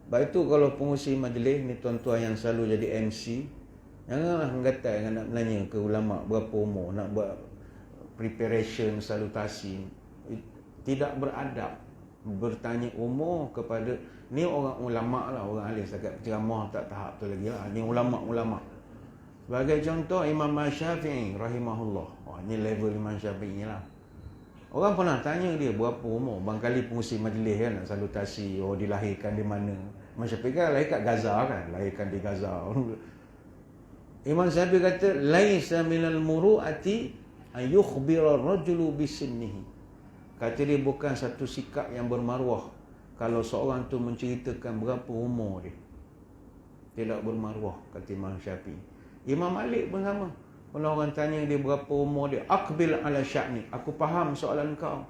Sebab itu kalau pengurusi majlis ni, tuan-tuan yang selalu jadi MC, janganlah menggatai nak nanya ke ulama' berapa umur. Nak buat preparation, salutasi. Tidak beradab bertanya umur kepada, ni orang ulama' lah, orang alim setakat ceramah tak tahap tu lagi lah. Ni ulama'. Sebagai contoh Imam Syafi'i rahimahullah. Ni level Imam Syafi'i lah. Orang pernah tanya dia berapa umur. Barangkali pengurusi majlis kan nak salutasi, dilahirkan di mana. Imam Syafi'i kan lahir kat Gaza kan, lahirkan di Gaza. Imam Syafi'i kata laisa minal muru'ati an yukhbira ar-rajulu bisinnihi. Kata dia bukan satu sikap yang bermaruah kalau seorang tu menceritakan berapa umur dia. Tidak bermaruah, kata Imam Syafi'i. Imam Malik pun sama. Kalau orang tanya dia berapa umur dia, aqbil ala sya'ni, aku faham soalan kau.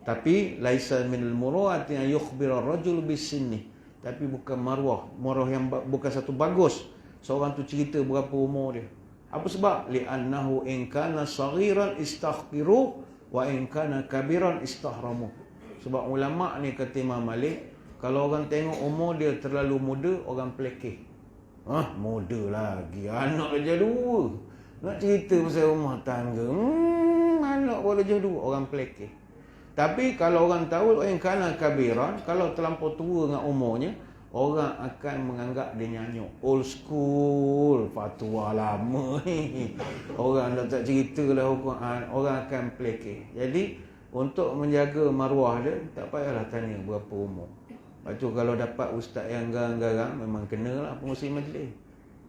Tapi laisa minal muru'ati an yukhbira ar-rajulu bisinnihi. Tapi bukan maruah yang bukan satu bagus seorang tu cerita berapa umur dia. Apa sebab? Li'annahu in kana saghiran istaghfiru wa in kana kabiran istahramu. Sebab ulama' ni kata Imam Malik, kalau orang tengok umur dia terlalu muda, orang pelekeh. Muda lagi, anak aja 2. Nak cerita pasal rumah tangga, anak boleh je 2, orang pelekeh. Tapi kalau orang tahu in kana kabiran, kalau terlampau tua dengan umurnya, orang akan menganggap dia nyanyuk. Old school, fatwa lama ni. Orang dah tak cerita lah hukum, orang akan pelekeh. Jadi, untuk menjaga maruah dia, tak payahlah tanya berapa umur. Lepas tu kalau dapat ustaz yang garang-garang, memang kenalah pengurusi majlis.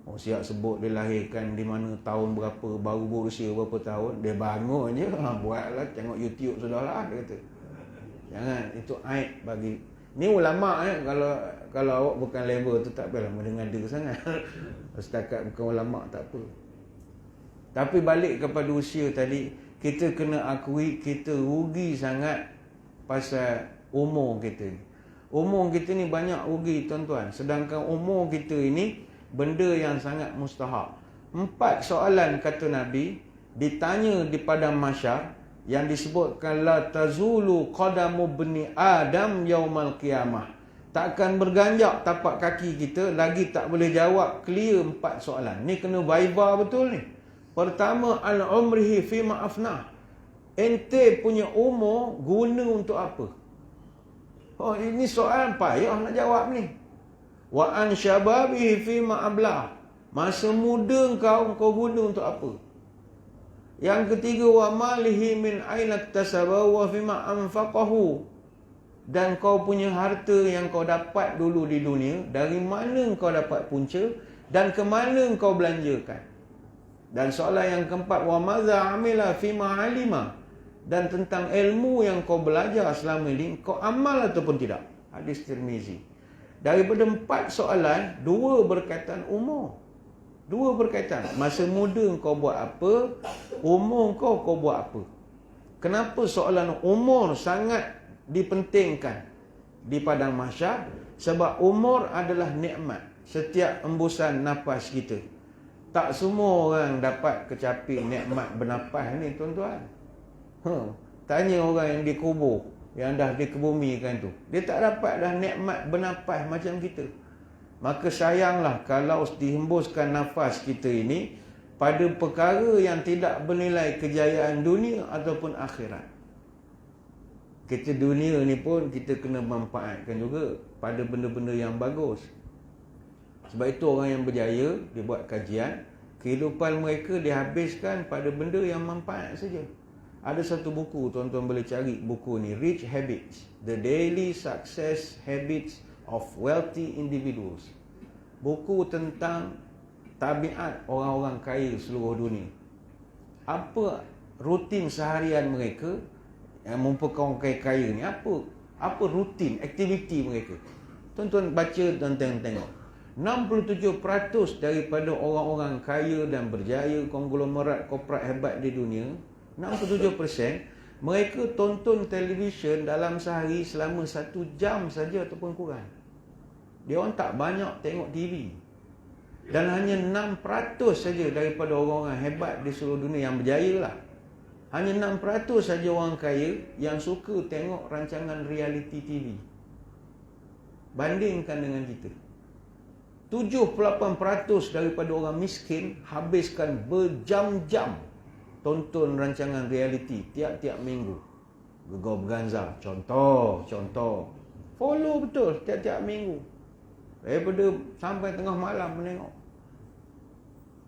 Siap sebut dia lahirkan di mana, tahun berapa, baru berusia berapa tahun. Dia bangun je, buatlah, tengok YouTube sudahlah, dia kata. Jangan, itu aib bagi. Ni ulama' kalau awak bukan level tu tak payahlah mengada sangat. Setakat bukan ulama' tak apa. Tapi balik kepada usia tadi, kita kena akui kita rugi sangat pasal umur kita ni. Umur kita ni banyak rugi tuan-tuan. Sedangkan umur kita ini benda yang sangat mustahak. 4 soalan kata Nabi ditanya di padang mahsyar yang disebutkan la tazulu qadamu bni Adam yaumal qiyamah. Takkan berganjak tapak kaki kita lagi tak boleh jawab clear 4 soalan. Ni kena viva betul ni. Pertama, al umrihi fima afnah. Ente punya umur guna untuk apa? Ini soalan payah nak jawab ni. Wa an syababihi fima ablah. Masa muda kau guna untuk apa? Yang ketiga, wa malihi min aina iktasabahu wa fima anfaqahu. Dan kau punya harta yang kau dapat dulu di dunia, dari mana kau dapat punca dan ke mana kau belanjakan. Dan soalan yang keempat, wa madza amila fima alima. Dan tentang ilmu yang kau belajar selama ini, kau amal ataupun tidak. Hadis Tirmizi. Daripada 4 soalan, 2 berkaitan umur. 2 berkaitan. Masa muda kau buat apa? Umur kau buat apa? Kenapa soalan umur sangat dipentingkan di padang mahsyar? Sebab umur adalah nikmat setiap embusan nafas kita. Tak semua orang dapat kecapi nikmat bernafas ni, tuan-tuan. Tanya orang yang dikubur, yang dah dikebumikan tu. Dia tak dapat dah nikmat bernafas macam kita. Maka sayanglah kalau dihembuskan nafas kita ini pada perkara yang tidak bernilai kejayaan dunia ataupun akhirat. Kita dunia ni pun kita kena manfaatkan juga pada benda-benda yang bagus. Sebab itu orang yang berjaya, dia buat kajian, kehidupan mereka dihabiskan pada benda yang manfaat saja. Ada satu buku, tuan-tuan boleh cari buku ni, Rich Habits, The Daily Success Habits of Wealthy Individuals. Buku tentang tabiat orang-orang kaya seluruh dunia. Apa rutin seharian mereka yang merupakan orang kaya ni? Apa rutin aktiviti mereka? Tuan-tuan baca dan tengok. 67% daripada orang-orang kaya dan berjaya, konglomerat korporat hebat di dunia, 67% mereka tonton televisyen dalam sehari selama 1 jam saja ataupun kurang. Dia orang tak banyak tengok TV. Dan hanya 6% saja daripada orang-orang hebat di seluruh dunia yang berjaya lah. Hanya 6% saja orang kaya yang suka tengok rancangan reality TV. Bandingkan dengan kita. 78% daripada orang miskin habiskan berjam-jam tonton rancangan reality tiap-tiap minggu. Gegar Berganza, contoh. Follow betul tiap-tiap minggu. Daripada sampai tengah malam menengok.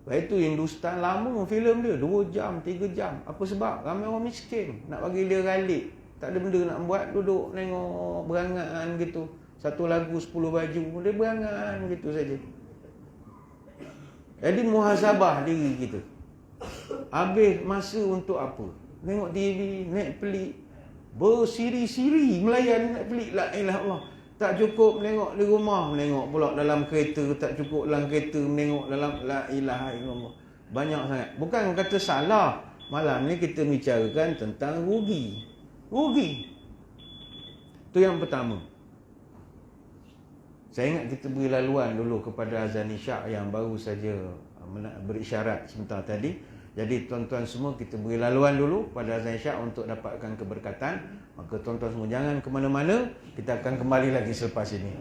Lepas itu Hindustan lama filem dia 2 jam, 3 jam. Apa sebab? Ramai orang miskin. Nak bagi dia ralik. Tak ada benda nak buat, duduk tengok berangan gitu. Satu lagu 10 baju, dia berangan gitu saja. Jadi muhasabah diri kita. Habis masa untuk apa? Tengok TV, Netflix, bersiri-siri melayan Netflix. La ilaha illallah. Tak cukup menengok di rumah, menengok pula dalam kereta. Tak cukup dalam kereta, menengok dalam, la ilaha illallah. Banyak sangat. Bukan kata salah. Malam ni kita bicarakan tentang rugi. Itu yang pertama. Saya ingat kita beri laluan dulu kepada azan isyak yang baru saja berisyarat sebentar tadi. Jadi tuan-tuan semua, kita beri laluan dulu pada azan isyak untuk dapatkan keberkatan. Maka tuan-tuan semua jangan ke mana-mana. Kita akan kembali lagi selepas ini.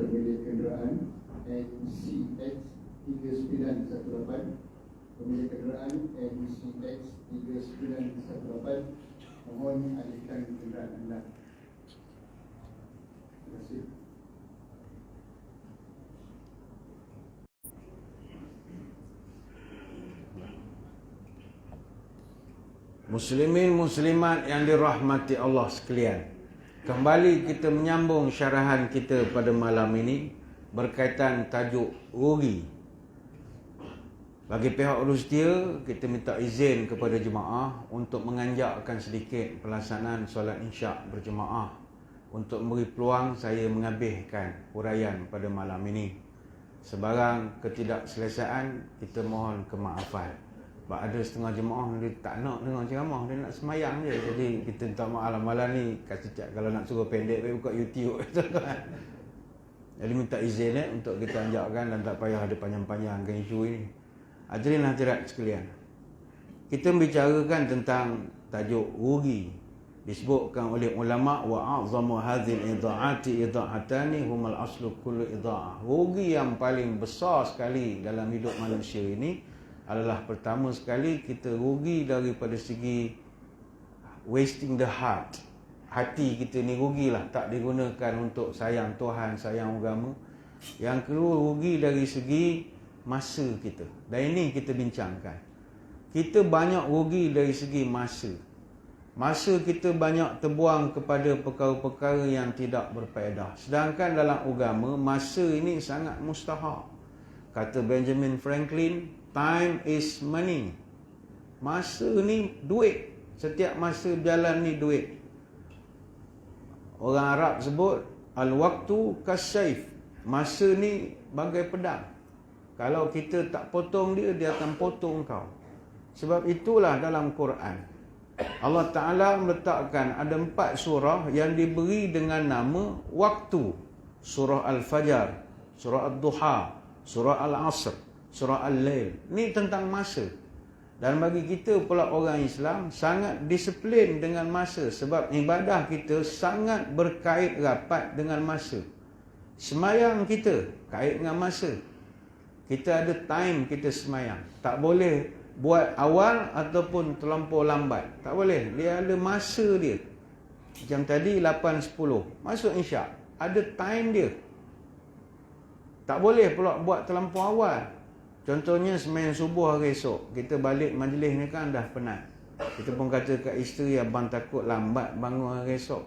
pemilik kenderaan NCX 3918, pemilik kenderaan NCX 3918, mohon alihkan kenderaan anda. Terima kasih. Muslimin muslimat yang dirahmati Allah sekalian, kembali kita menyambung syarahan kita pada malam ini berkaitan tajuk rugi. Bagi pihak urusdia, kita minta izin kepada jemaah untuk menganjakkan sedikit pelaksanaan solat insya' berjemaah untuk memberi peluang saya menghabiskan huraian pada malam ini. Sebarang ketidakselesaan, kita mohon kemaafan. Sebab ada setengah jemaah dia tak nak dengar ceramah, dia nak semayang je. Jadi kita minta maaf malam ni, kalau nak suruh pendek, buka YouTube. Jadi minta izin untuk kita anjakkan dan tak payah ada panjang-panjangkan isu ini. Hadirin hadirat sekalian, kita membicarakan tentang tajuk rugi. Disebutkan oleh ulama, wa a'zamu hadhil idha'ati idha'atani humal aslu kullu idha'ah. Rugi yang paling besar sekali dalam hidup manusia ini adalah pertama sekali kita rugi daripada segi wasting the heart. Hati kita ni rugilah, tak digunakan untuk sayang Tuhan, sayang agama. Yang kedua, rugi dari segi masa kita. Dan ini kita bincangkan. Kita banyak rugi dari segi masa. Masa kita banyak terbuang kepada perkara-perkara yang tidak berfaedah. Sedangkan dalam agama, masa ini sangat mustahak. Kata Benjamin Franklin, time is money. Masa ni duit. Setiap masa berjalan ni duit. Orang Arab sebut al-waqtu kasyaif. Masa ni bagai pedang. Kalau kita tak potong dia, dia akan potong kau. Sebab itulah dalam Quran Allah Ta'ala meletakkan ada 4 surah yang diberi dengan nama waktu. Surah Al-Fajr, Surah Ad-Duha, Surah Al-Asr, Surah Al-Lail. Ini tentang masa. Dan bagi kita pula orang Islam sangat disiplin dengan masa. Sebab ibadah kita sangat berkait rapat dengan masa. Semayang kita kait dengan masa. Kita ada time kita semayang. Tak boleh buat awal ataupun terlampau lambat. Tak boleh. Dia ada masa dia. Macam tadi 8.10. Masuk insya'. Ada time dia. Tak boleh pula buat terlampau awal. Contohnya semayang subuh hari esok. Kita balik majlis ni kan dah penat. Kita pun kata kat isteri, abang takut lambat bangun hari esok.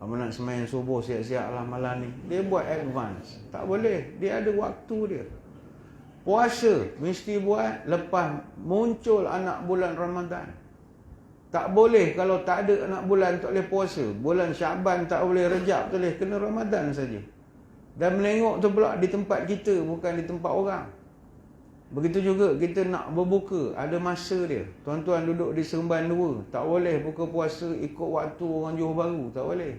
Abang nak semayang subuh siap-siap lah malam ni. Dia buat advance. Tak boleh. Dia ada waktu dia. Puasa mesti buat lepas muncul anak bulan Ramadan. Tak boleh kalau tak ada anak bulan tak boleh puasa. Bulan Syaban tak boleh, Rejab tak boleh, kena Ramadan saja. Dan melengok tu pula di tempat kita, bukan di tempat orang. Begitu juga kita nak berbuka, ada masa dia. Tuan-tuan duduk di Seremban 2, tak boleh buka puasa ikut waktu orang Johor Bahru, tak boleh.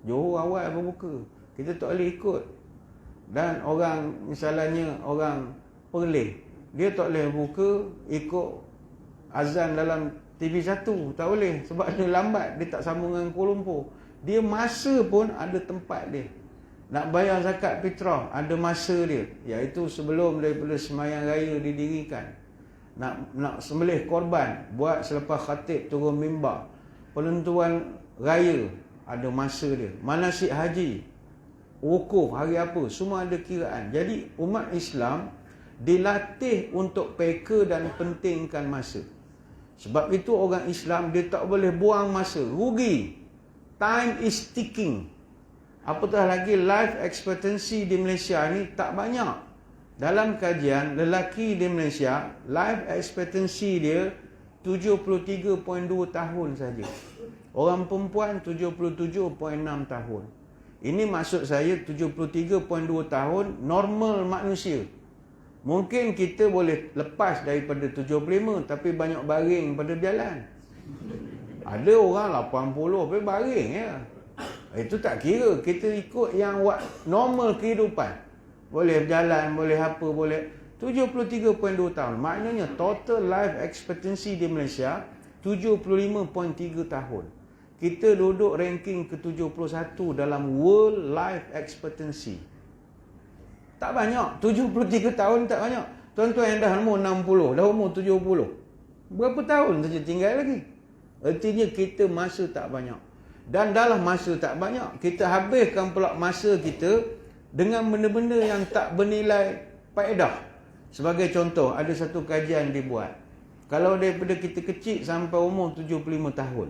Johor awal berbuka, kita tak boleh ikut. Dan orang, misalnya orang Perlis, dia tak boleh buka ikut azan dalam TV1, tak boleh. Sebab dia lambat, dia tak sambung dengan Kuala Lumpur. Dia masa pun ada tempat dia. Nak bayar zakat fitrah, ada masa dia. Iaitu sebelum daripada sembahyang raya didirikan. Nak sembelih korban, buat selepas khatib turun mimbar. Penentuan raya, ada masa dia. Manasik haji, wukuf, hari apa, semua ada kiraan. Jadi umat Islam dilatih untuk peka dan pentingkan masa. Sebab itu orang Islam dia tak boleh buang masa, rugi. Time is ticking. Apatah lagi life expectancy di Malaysia ni tak banyak. Dalam kajian, lelaki di Malaysia life expectancy dia 73.2 tahun saja. Orang perempuan 77.6 tahun. Ini maksud saya 73.2 tahun normal manusia. Mungkin kita boleh lepas daripada 75, tapi banyak baring pada berjalan. Ada orang 80 tapi baring ya. Itu tak kira. Kita ikut yang normal kehidupan. Boleh berjalan, boleh apa, boleh. 73.2 tahun. Maknanya total life expectancy di Malaysia 75.3 tahun. Kita duduk ranking ke-71 dalam world life expectancy. Tak banyak. 73 tahun tak banyak. Tuan-tuan yang dah umur 60, dah umur 70. Berapa tahun saja tinggal lagi? Artinya kita masa tak banyak. Dan dalam masa tak banyak, kita habiskan pula masa kita dengan benda-benda yang tak bernilai faedah. Sebagai contoh, ada satu kajian dibuat. Kalau daripada kita kecil sampai umur 75 tahun,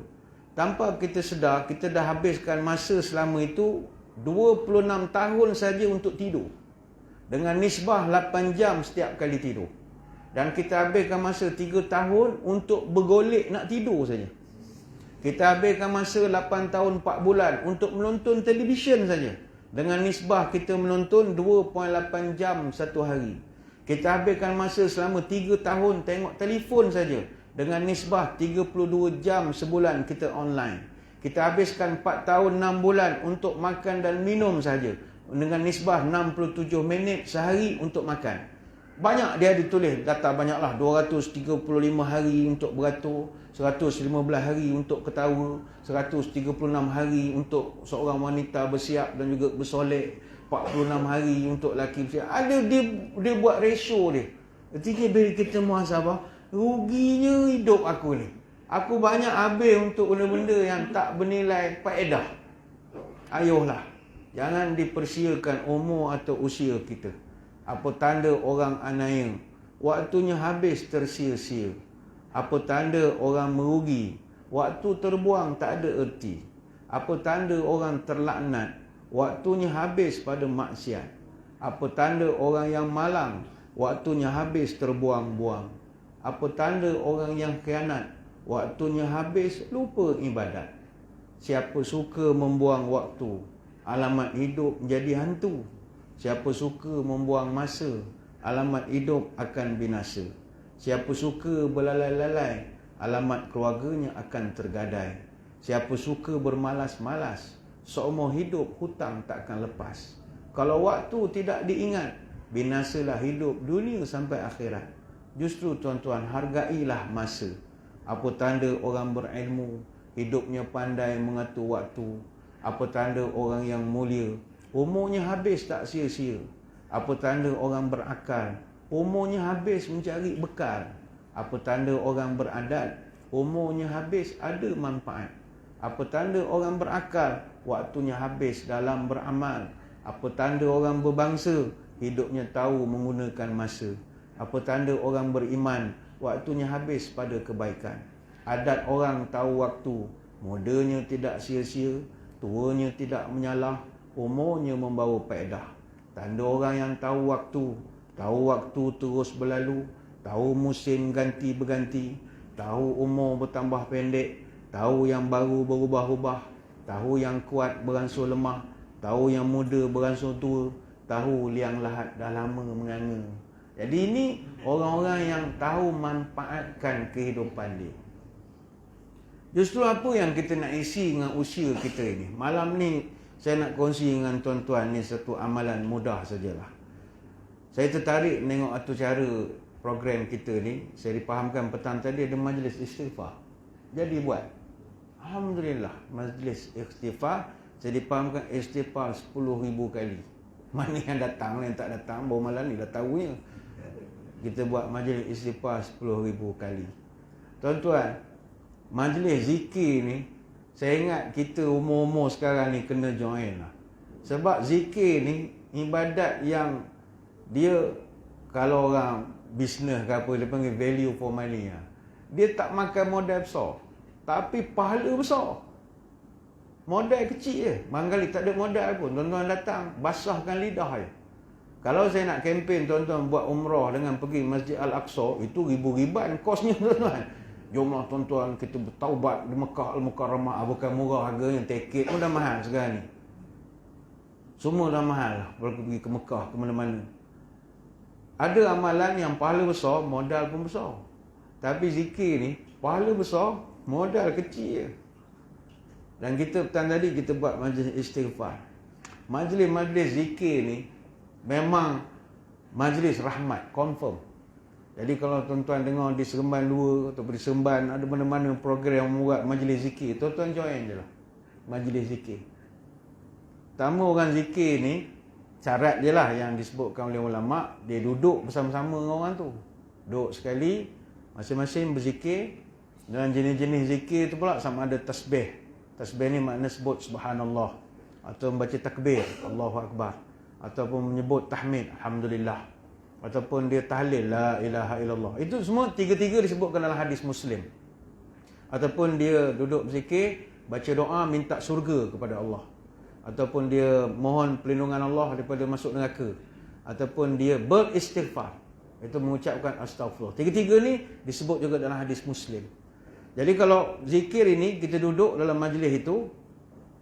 tanpa kita sedar, kita dah habiskan masa selama itu 26 tahun saja untuk tidur. Dengan nisbah 8 jam setiap kali tidur. Dan kita habiskan masa 3 tahun untuk bergolek nak tidur saja. Kita habiskan masa 8 tahun 4 bulan untuk menonton televisyen saja. Dengan nisbah kita menonton 2.8 jam satu hari. Kita habiskan masa selama 3 tahun tengok telefon saja. Dengan nisbah 32 jam sebulan kita online. Kita habiskan 4 tahun 6 bulan untuk makan dan minum saja. Dengan nisbah 67 minit sehari untuk makan. Banyak dia ditulis, data banyaklah. 235 hari untuk beratur, 115 hari untuk ketawa, 136 hari untuk seorang wanita bersiap dan juga bersolek, 46 hari untuk lelaki bersiap. Ada dia buat ratio dia. Ketika bila kita muhasabah, ruginya hidup aku ni. Aku banyak habis untuk benda-benda yang tak bernilai faedah. Ayuhlah, jangan dipersiakan umur atau usia kita. Apa tanda orang anaya? Waktunya habis tersia-sia. Apa tanda orang merugi? Waktu terbuang tak ada erti. Apa tanda orang terlaknat? Waktunya habis pada maksiat. Apa tanda orang yang malang? Waktunya habis terbuang-buang. Apa tanda orang yang khianat? Waktunya habis lupa ibadat. Siapa suka membuang waktu, alamat hidup menjadi hantu. Siapa suka membuang masa, alamat hidup akan binasa. Siapa suka berlalai-lalai, alamat keluarganya akan tergadai. Siapa suka bermalas-malas, seumur hidup hutang takkan lepas. Kalau waktu tidak diingat, binasalah hidup dunia sampai akhirat. Justru tuan-tuan, hargailah masa. Apa tanda orang berilmu, hidupnya pandai mengatur waktu. Apa tanda orang yang mulia, umurnya habis tak sia-sia. Apa tanda orang berakal, umurnya habis mencari bekal. Apa tanda orang beradat, umurnya habis ada manfaat. Apa tanda orang berakal, waktunya habis dalam beramal. Apa tanda orang berbangsa, hidupnya tahu menggunakan masa. Apa tanda orang beriman, waktunya habis pada kebaikan. Adat orang tahu waktu, mudanya tidak sia-sia, tuanya tidak menyalah, umurnya membawa faedah. Tanda orang yang tahu waktu terus berlalu, tahu musim ganti berganti, tahu umur bertambah pendek, tahu yang baru berubah-ubah, tahu yang kuat beransur lemah, tahu yang muda beransur tua, tahu liang lahat dah lama menganga. Jadi ini orang-orang yang tahu manfaatkan kehidupan dia. Justru apa yang kita nak isi dengan usia kita ini? Malam ni saya nak kongsi dengan tuan-tuan ni satu amalan mudah sajalah. Saya tertarik menengok atur cara program kita ni. Saya dipahamkan petang tadi ada majlis istighfar. Jadi buat. Alhamdulillah, majlis istighfar. Saya dipahamkan istighfar 10,000 kali. Mana yang datang, yang tak datang, baru malam ni dah tahunya. Kita buat majlis istighfar 10,000 kali. Tuan-tuan, majlis zikir ni, saya ingat kita umur-umur sekarang ni kena join lah. Sebab zikir ni ibadat yang dia, kalau orang bisnes ke apa, dia panggil value for money lah. Dia tak makan modal besar, tapi pahala besar. Modal kecil je. Barangkali tak ada modal pun, tuan-tuan datang, basahkan lidah je. Kalau saya nak kempen tuan-tuan buat umrah dengan pergi Masjid Al-Aqsa, itu ribu-riban kosnya tuan-tuan. Jomlah tuan-tuan, kita bertaubat di Mekah Al-Mukarramah. Bukan murah harganya, tiket pun dah mahal sekarang ni. Semua dah mahal lah, kalau pergi ke Mekah, ke mana-mana. Ada amalan yang pahala besar, modal pun besar. Tapi zikir ni, pahala besar, modal kecil je. Dan kita petang tadi kita buat majlis istighfar. Majlis-majlis zikir ni memang majlis rahmat, confirm. Jadi kalau tuan-tuan dengar di Seremban 2 atau di Seremban ada mana-mana program yang membuat majlis zikir, tuan-tuan join je lah majlis zikir. Pertama orang zikir ni, syarat dia lah yang disebutkan oleh ulama, dia duduk bersama-sama dengan orang tu. Duduk sekali, masing-masing berzikir. Dalam jenis-jenis zikir tu pula sama ada tasbih. Tasbih ni makna sebut subhanallah, atau membaca takbir, Allahu Akbar, ataupun menyebut tahmid, alhamdulillah, ataupun dia tahlil, la ilaha illallah. Itu semua tiga-tiga disebutkan dalam hadis Muslim. Ataupun dia duduk berzikir, baca doa minta syurga kepada Allah, ataupun dia mohon perlindungan Allah daripada masuk neraka, ataupun dia beristighfar, itu mengucapkan astagfirullah. Tiga-tiga ni disebut juga dalam hadis Muslim. Jadi kalau zikir ini kita duduk dalam majlis itu,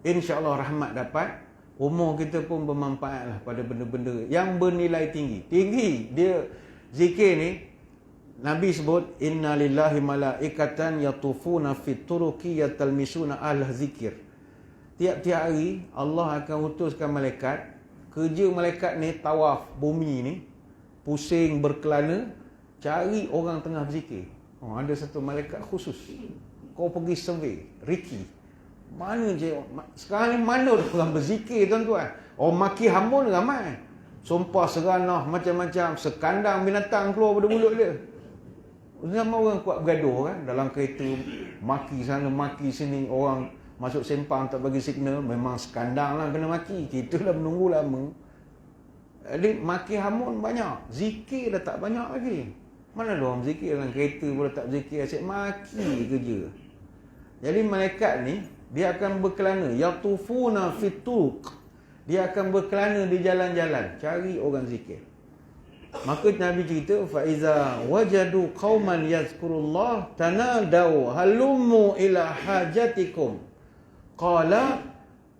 insya-Allah rahmat dapat, umur kita pun bermanfaatlah pada benda-benda yang bernilai tinggi. Tinggi dia zikir ni, Nabi sebut inna lillahi malaikatan yatufuna fit turuqi yatalmisuna ahla zikir. Tiap-tiap hari Allah akan utuskan malaikat. Kerja malaikat ni tawaf bumi ni, pusing berkelana cari orang tengah berzikir. Ada satu malaikat khusus. Kau pergi survey, Ricky, mana je sekarang ni, mana orang berzikir tuan-tuan? Maki hamun ramai, sumpah seranah macam-macam, sekandang binatang keluar pada mulut dia. Zaman orang kuat bergaduh kan, dalam kereta maki sana maki sini, orang masuk sempang tak bagi signal, memang sekandang lah kena maki. Kita dah menunggu lama. Jadi maki hamun banyak, zikir dah tak banyak lagi. Mana ada orang berzikir dalam kereta pula tak berzikir, asyik maki kerja. Jadi malaikat ni dia akan berkelana, yatufuna fituq, dia akan berkelana di jalan-jalan cari orang zikir. Maka Nabi cerita, fa iza wajadu qauman yazkurullah tanadau halummu ila hajatikum, qala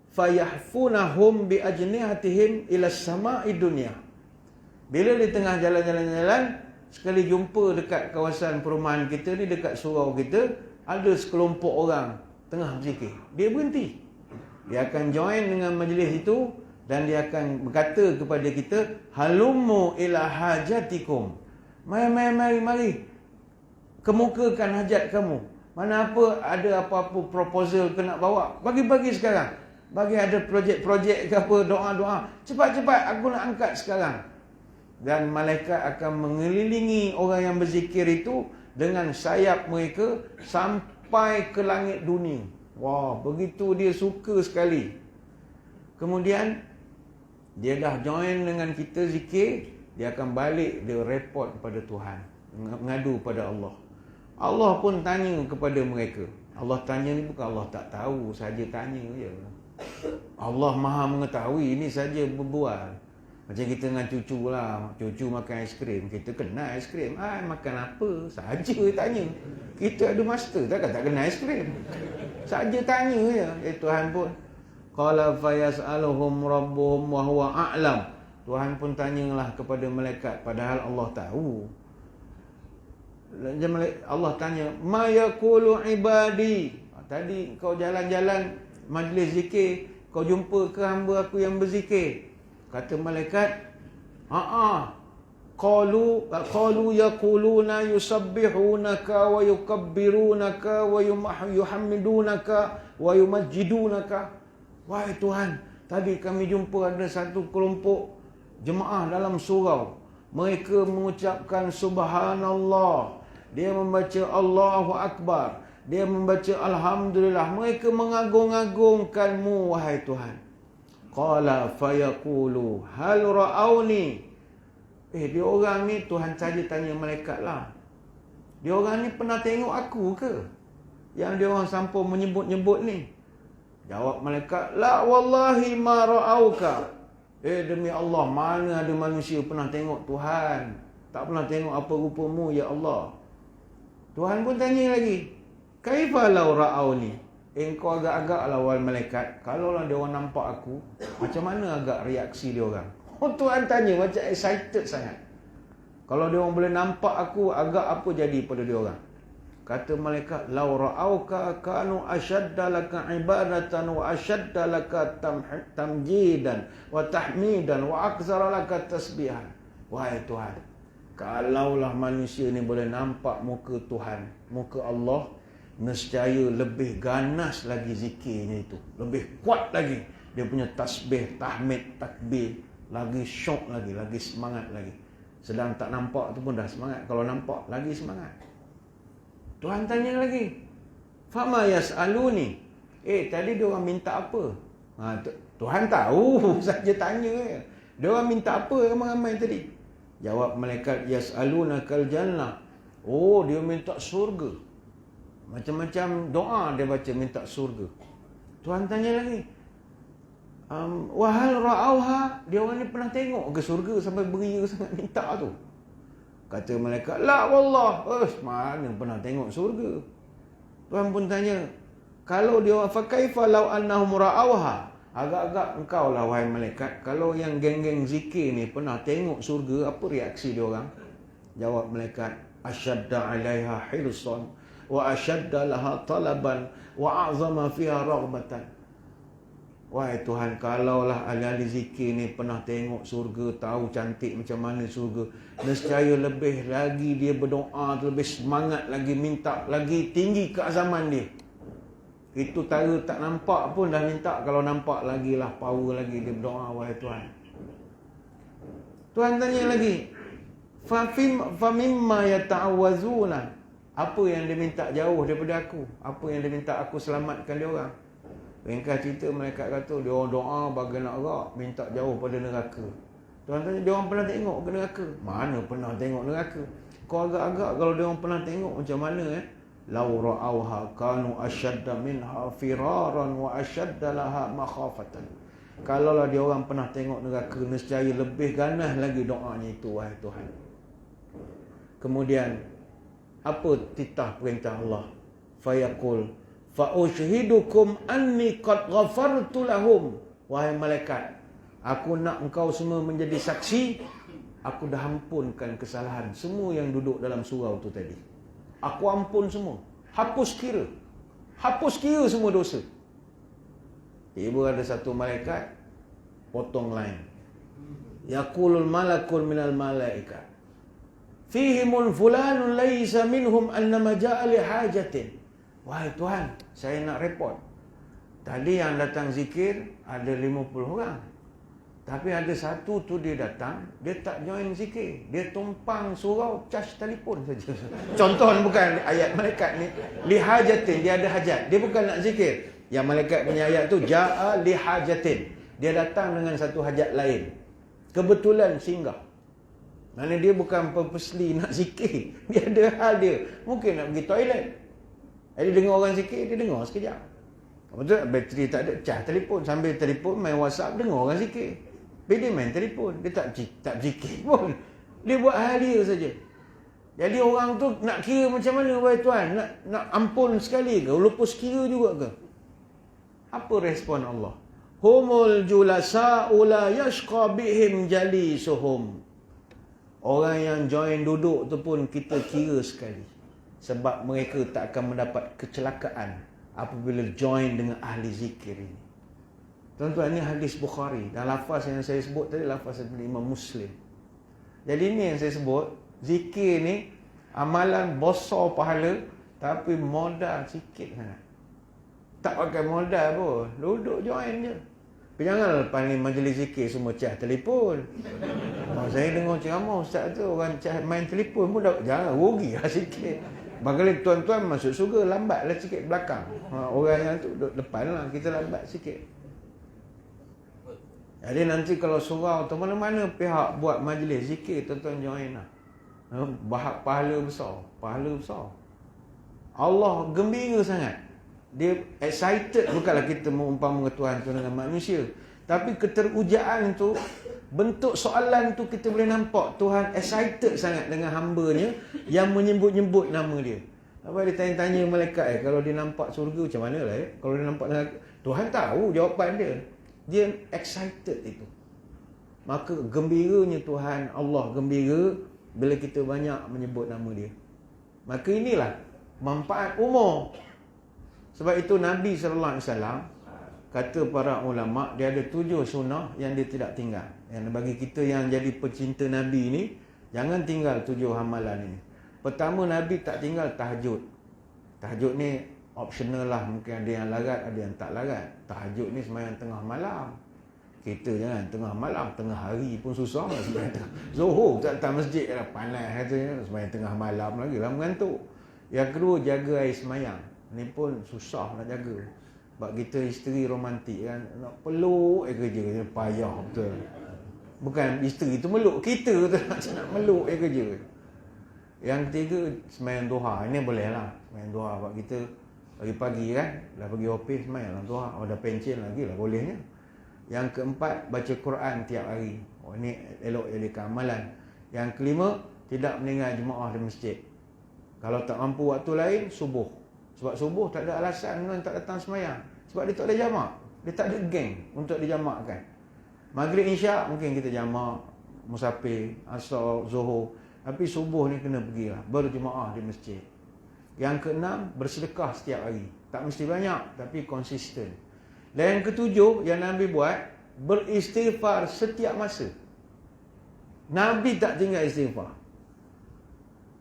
fayahfunahum bi ajnihatihim ila samai dunya. Bila di tengah jalan-jalan, sekali jumpa dekat kawasan perumahan kita ni, dekat surau kita, ada sekelompok orang tengah berzikir. Dia berhenti. Dia akan join dengan majlis itu dan dia akan berkata kepada kita, halummu ila hajatikum. Mari. Kemukakan hajat kamu. Mana apa, ada apa-apa proposal ke nak bawa, bagi-bagi sekarang. Bagi ada projek-projek ke apa, doa-doa. Cepat-cepat aku nak angkat sekarang. Dan malaikat akan mengelilingi orang yang berzikir itu dengan sayap mereka sampai ke langit dunia. Wah, begitu dia suka sekali. Kemudian dia dah join dengan kita zikir, dia akan balik, dia report kepada Tuhan, mengadu pada Allah. Allah pun tanya kepada mereka. Allah tanya ni bukan Allah tak tahu saja tanya je. Allah Maha mengetahui, ini saja berbual. Macam kita dengan cucu lah, cucu makan aiskrim, kita kena aiskrim. Makan apa? Saja tanya. Kita ada master, takkan tak kena aiskrim. Saja tanya je. Tuhan pun qala fayas'aluhum rabbuhum wa huwa a'lam. Tuhan pun tanyalah kepada malaikat, padahal Allah tahu. Allah tanya, ma yaqulu ibadi. Tadi kau jalan-jalan majlis zikir, kau jumpa ke hamba aku yang berzikir? Kata malaikat, qalu yaquluna yusabbihunaka wa yukabbirunaka wa yuhammidunaka wa yumajjidunaka. Wahai Tuhan, tadi kami jumpa ada satu kelompok jemaah dalam surau. Mereka mengucapkan subhanallah, dia membaca Allahu Akbar, dia membaca alhamdulillah. Mereka mengagung-agungkanmu wahai Tuhan. Qala fayaqulu hal ra'auni. Dia orang ni, Tuhan saja tanya malaikat lah, dia orang ni pernah tengok aku ke? Yang dia orang sampai menyebut-nyebut ni. Jawab malaikat, la wallahi ma ra'auka. Demi Allah, mana ada manusia pernah tengok Tuhan. Tak pernah tengok apa rupamu ya Allah. Tuhan pun tanya lagi, kaifa law ra'auni. Engkau agak-agak lawan malaikat, kalaulah dia orang nampak aku, macam mana agak reaksi dia orang? Tuhan tanya macam excited sangat. Kalau dia orang boleh nampak aku, agak apa jadi pada dia orang? Kata malaikat, law ra'auka kanu ashadda laka ibadatan wa ashadda laka tamjidan wa tahmidan wa aktsara laka tasbihan. Wahai Tuhan, kalaulah manusia ni boleh nampak muka Tuhan, muka Allah, nescaya lebih ganas lagi zikirnya itu, lebih kuat lagi dia punya tasbih, tahmid, takbir, lagi syok lagi semangat lagi. Sedang tak nampak tu pun dah semangat. Kalau nampak, lagi semangat. Tuhan tanya lagi, fama yas'aluni. Tadi dia orang minta apa? Tuhan tahu, saja tanya. Dia orang minta apa ramai-ramai tadi? Jawab malaikat, yas'alunakal jannah. Dia minta surga. Macam-macam doa dia baca minta surga. Tuhan tanya lagi, wahal ra'auha, dia orang ni pernah tengok ke surga sampai beria sangat minta tu? Kata malaikat, la wallah, mana pernah tengok surga. Tuhan pun tanya, kalau dia orang fakaifa law annahum ra'auha, agak-agak engkau lah wahai malaikat, kalau yang geng-geng zikir ni pernah tengok surga, apa reaksi dia orang? Jawab malaikat, asyadda 'alaiha hirsan wa asyadda laha talaban wa a'zama fiha raghbatan. Wahai Tuhan, kalaulah ahli-ahli zikir ni pernah tengok surga, tahu cantik macam mana surga, nescaya lebih lagi dia berdoa, lebih semangat lagi, minta lagi tinggi keazaman dia. Itu tara tak nampak pun dah minta, kalau nampak lagi lah power lagi dia berdoa, wahai Tuhan. Tuhan tanya lagi, famimma yata'awazuna, apa yang dia minta jauh daripada aku? Apa yang dia minta aku selamatkan dia orang? Ringkas cerita, malaikat kata dia orang doa bagi nak rak, minta jauh pada neraka. Tuhan tanya, dia orang pernah tengok ke neraka? Mana pernah tengok neraka? Kau agak-agak kalau dia orang pernah tengok macam mana law ra'auha kanu ashadda minha firaran wa ashadda laha makhafatan. Kalaulah dia orang pernah tengok neraka, nescaya lebih ganas lagi doanya itu, wahai Tuhan. Kemudian apa titah perintah Allah? Fayaqul fa ushhidukum anni qad ghafartu lahum. Wahai malaikat, aku nak engkau semua menjadi saksi, aku dah ampunkan kesalahan semua yang duduk dalam surau tu tadi. Aku ampun semua. Hapus kira semua dosa. Tiba ada satu malaikat potong line. Yaqulul malakul minal malaikat, fihimun fulanun laysa minhum annama ja'a li hajatin. Wahai Tuhan, saya nak report. Tadi yang datang zikir ada 50 orang. Tapi ada satu tu dia datang, dia tak join zikir. Dia tumpang surau, charge telefon saja. Contoh bukan ayat malaikat ni. Li hajatin, dia ada hajat. Dia bukan nak zikir. Yang malaikat punya ayat tu, ja'a li hajatin. Dia datang dengan satu hajat lain. Kebetulan singgah. Mana dia bukan purposely nak zikir. Dia ada hal dia. Mungkin nak pergi toilet. Jadi dengar orang zikir, dia dengar sekejap. Betul, bateri tak ada, charge telefon. Sambil telefon, main WhatsApp, dengar orang zikir. Dia main telefon, dia tak zikir pun. Dia buat hal dia saja. Jadi orang tu nak kira macam mana, wahai Tuhan? Nak ampun sekali ke? Lupus kira juga ke? Apa respon Allah? Humul julasa'u la yashqa bihim jalisuhum. Orang yang join duduk tu pun kita kira sekali. Sebab mereka tak akan mendapat kecelakaan apabila join dengan ahli zikir ini. Tuan-tuan, ini hadis Bukhari. Dan lafaz yang saya sebut tadi lafaz dari Imam Muslim. Jadi ini yang saya sebut, zikir ni amalan besar pahala, tapi modal sikit sangat. Tak pakai modal pun, duduk join je. Tapi jangan lepas ni majlis zikir semua charge telefon. Saya dengar ceramah ustaz tu, orang charge main telefon pun jangan, rugi lah sikit. Bagaimana tuan-tuan masuk surga, lambatlah sikit belakang. Orang yang tu duduk depan lah, kita lambat sikit. Jadi nanti kalau surau atau mana-mana pihak buat majlis zikir, tuan-tuan join lah. Bahag pahala besar. Allah gembira sangat. Dia excited, bukanlah kita mengumpamakan Tuhan tu dengan manusia. Tapi keterujaan tu, bentuk soalan tu kita boleh nampak Tuhan excited sangat dengan hamba-Nya yang menyebut-nyebut nama dia. Apa dia tanya-tanya malaikat, kalau dia nampak surga macam mana lah kalau dia nampak neraka. Tuhan tahu jawapan dia. Dia excited itu. Maka gembiranya Tuhan, Allah gembira bila kita banyak menyebut nama dia. Maka inilah manfaat umur. Sebab itu Nabi SAW kata para ulama, dia ada 7 sunnah yang dia tidak tinggal. Yang bagi kita yang jadi pecinta Nabi ni, jangan tinggal 7 amalan ini. Pertama, Nabi tak tinggal tahajud. Tahajud ni optional lah. Mungkin ada yang larat, ada yang tak larat. Tahajud ni sembahyang tengah malam. Kita jangan tengah malam, tengah hari pun susah nak sembahyang. Zuhur tak datang masjid lah, panas katanya, sembahyang tengah malam lagi lah mengantuk. Yang kedua, jaga air semayang. Ni pun susah nak jaga. Sebab kita isteri romantik kan, nak peluk kerja, payah betul. Bukan isteri tu meluk, kita tu nak meluk kerja. Yang ketiga, semayang duha. Ini boleh lah, semayang duha. Sebab kita pagi-pagi kan, dah pergi office, semayang lah duha. Dah pencen lagi lah bolehnya. Yang keempat, baca Quran tiap hari. Ini elok jadi keamalan. Yang kelima, tidak meninggal jemaah di masjid. Kalau tak mampu waktu lain, subuh. Sebab subuh tak ada alasan orang tak datang semayang. Sebab dia tak ada jamak. Dia tak ada geng untuk dijamakkan. Maghrib Isyak mungkin kita jamak, musafir, asar, zuhur. Tapi subuh ni kena pergilah, berjemaah di masjid. Yang keenam, bersedekah setiap hari. Tak mesti banyak, tapi konsisten. Dan yang ketujuh yang Nabi buat, beristighfar setiap masa. Nabi tak tinggal istighfar.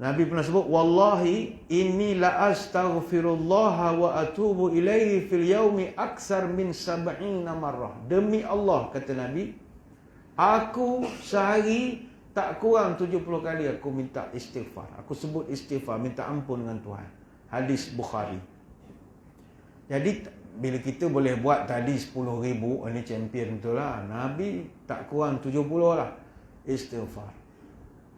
Nabi pernah sebut, wallahi inni la astaghfirullah wa atubu ilaihi fil yaumi aksar min 70 marrah. Demi Allah, kata Nabi, aku sehari tak kurang 70 kali aku minta istighfar. Aku sebut istighfar, minta ampun dengan Tuhan. Hadis Bukhari. Jadi bila kita boleh buat tadi 10,000, ini champion betul lah. Nabi tak kurang 70 lah istighfar.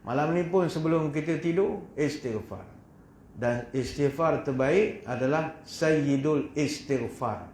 Malam ni pun sebelum kita tidur, istighfar. Dan istighfar terbaik adalah Sayyidul Istighfar.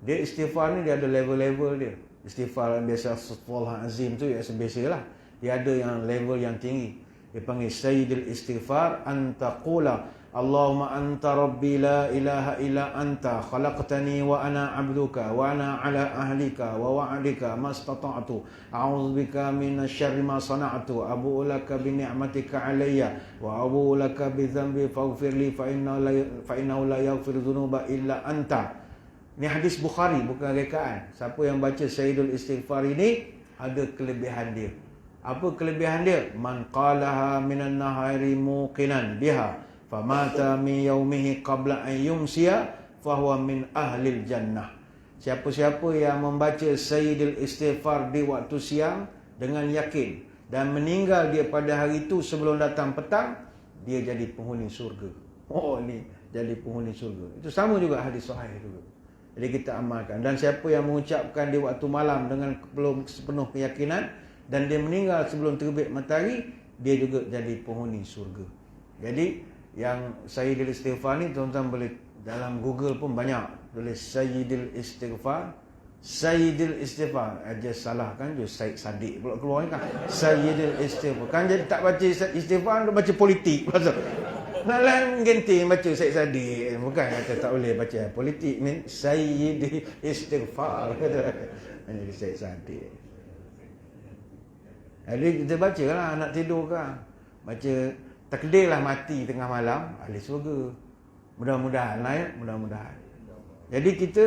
Dia istighfar ni dia ada level-level dia. Istighfar yang biasa Astaghfirullahalazim tu biasa lah. Dia ada yang level yang tinggi. Dia panggil Sayyidul Istighfar, antaqula Allahumma anta rabbi la ilaha illa anta khalaqtani wa ana abduka wa ana ala ahlika wa wa'dika mastata'tu a'udzubika minasyarri ma sana'tu abu'u laka bi ni'matika alayya wa abu'u laka bi dhanbi faghfirli fa innahu la yaghfiru dhunuba illa anta. Ini hadis Bukhari, bukan rekaan. Siapa yang baca Sayyidul Istighfar ini ada kelebihan dia. Apa kelebihan dia? Man qalaha minan nahari muqinan biha famata min yaumihi qabla an yumsiya fahuwa min ahlil jannah. Siapa-siapa yang membaca Sayyidul Istighfar di waktu siang dengan yakin dan meninggal dia pada hari itu sebelum datang petang, dia jadi penghuni surga. Oh, ni jadi penghuni surga. Itu sama juga hadis sahih juga. Jadi kita amalkan. Dan siapa yang mengucapkan di waktu malam dengan belum sepenuh keyakinan dan dia meninggal sebelum terbit matahari, dia juga jadi penghuni surga. Jadi yang Sayyidul Istighfar ni tuan-tuan boleh dalam Google pun banyak tulis Sayyidul Istighfar. Sayyidul Istighfar aja salah kan, je Said Sadiq pula keluar ni kan. Sayyidul Istighfar kan, jadi tak baca istighfar, dia baca politik. Nak lain ganti baca Said Sadiq. Bukan kata tak boleh baca politik ni, Sayyidul Istighfar kata. Ini Said Sadiq. Jadi kita baca lah nak tidur kan. Baca takdirlah mati tengah malam, ahli syurga. Mudah-mudahan lah ya, mudah-mudahan. Jadi kita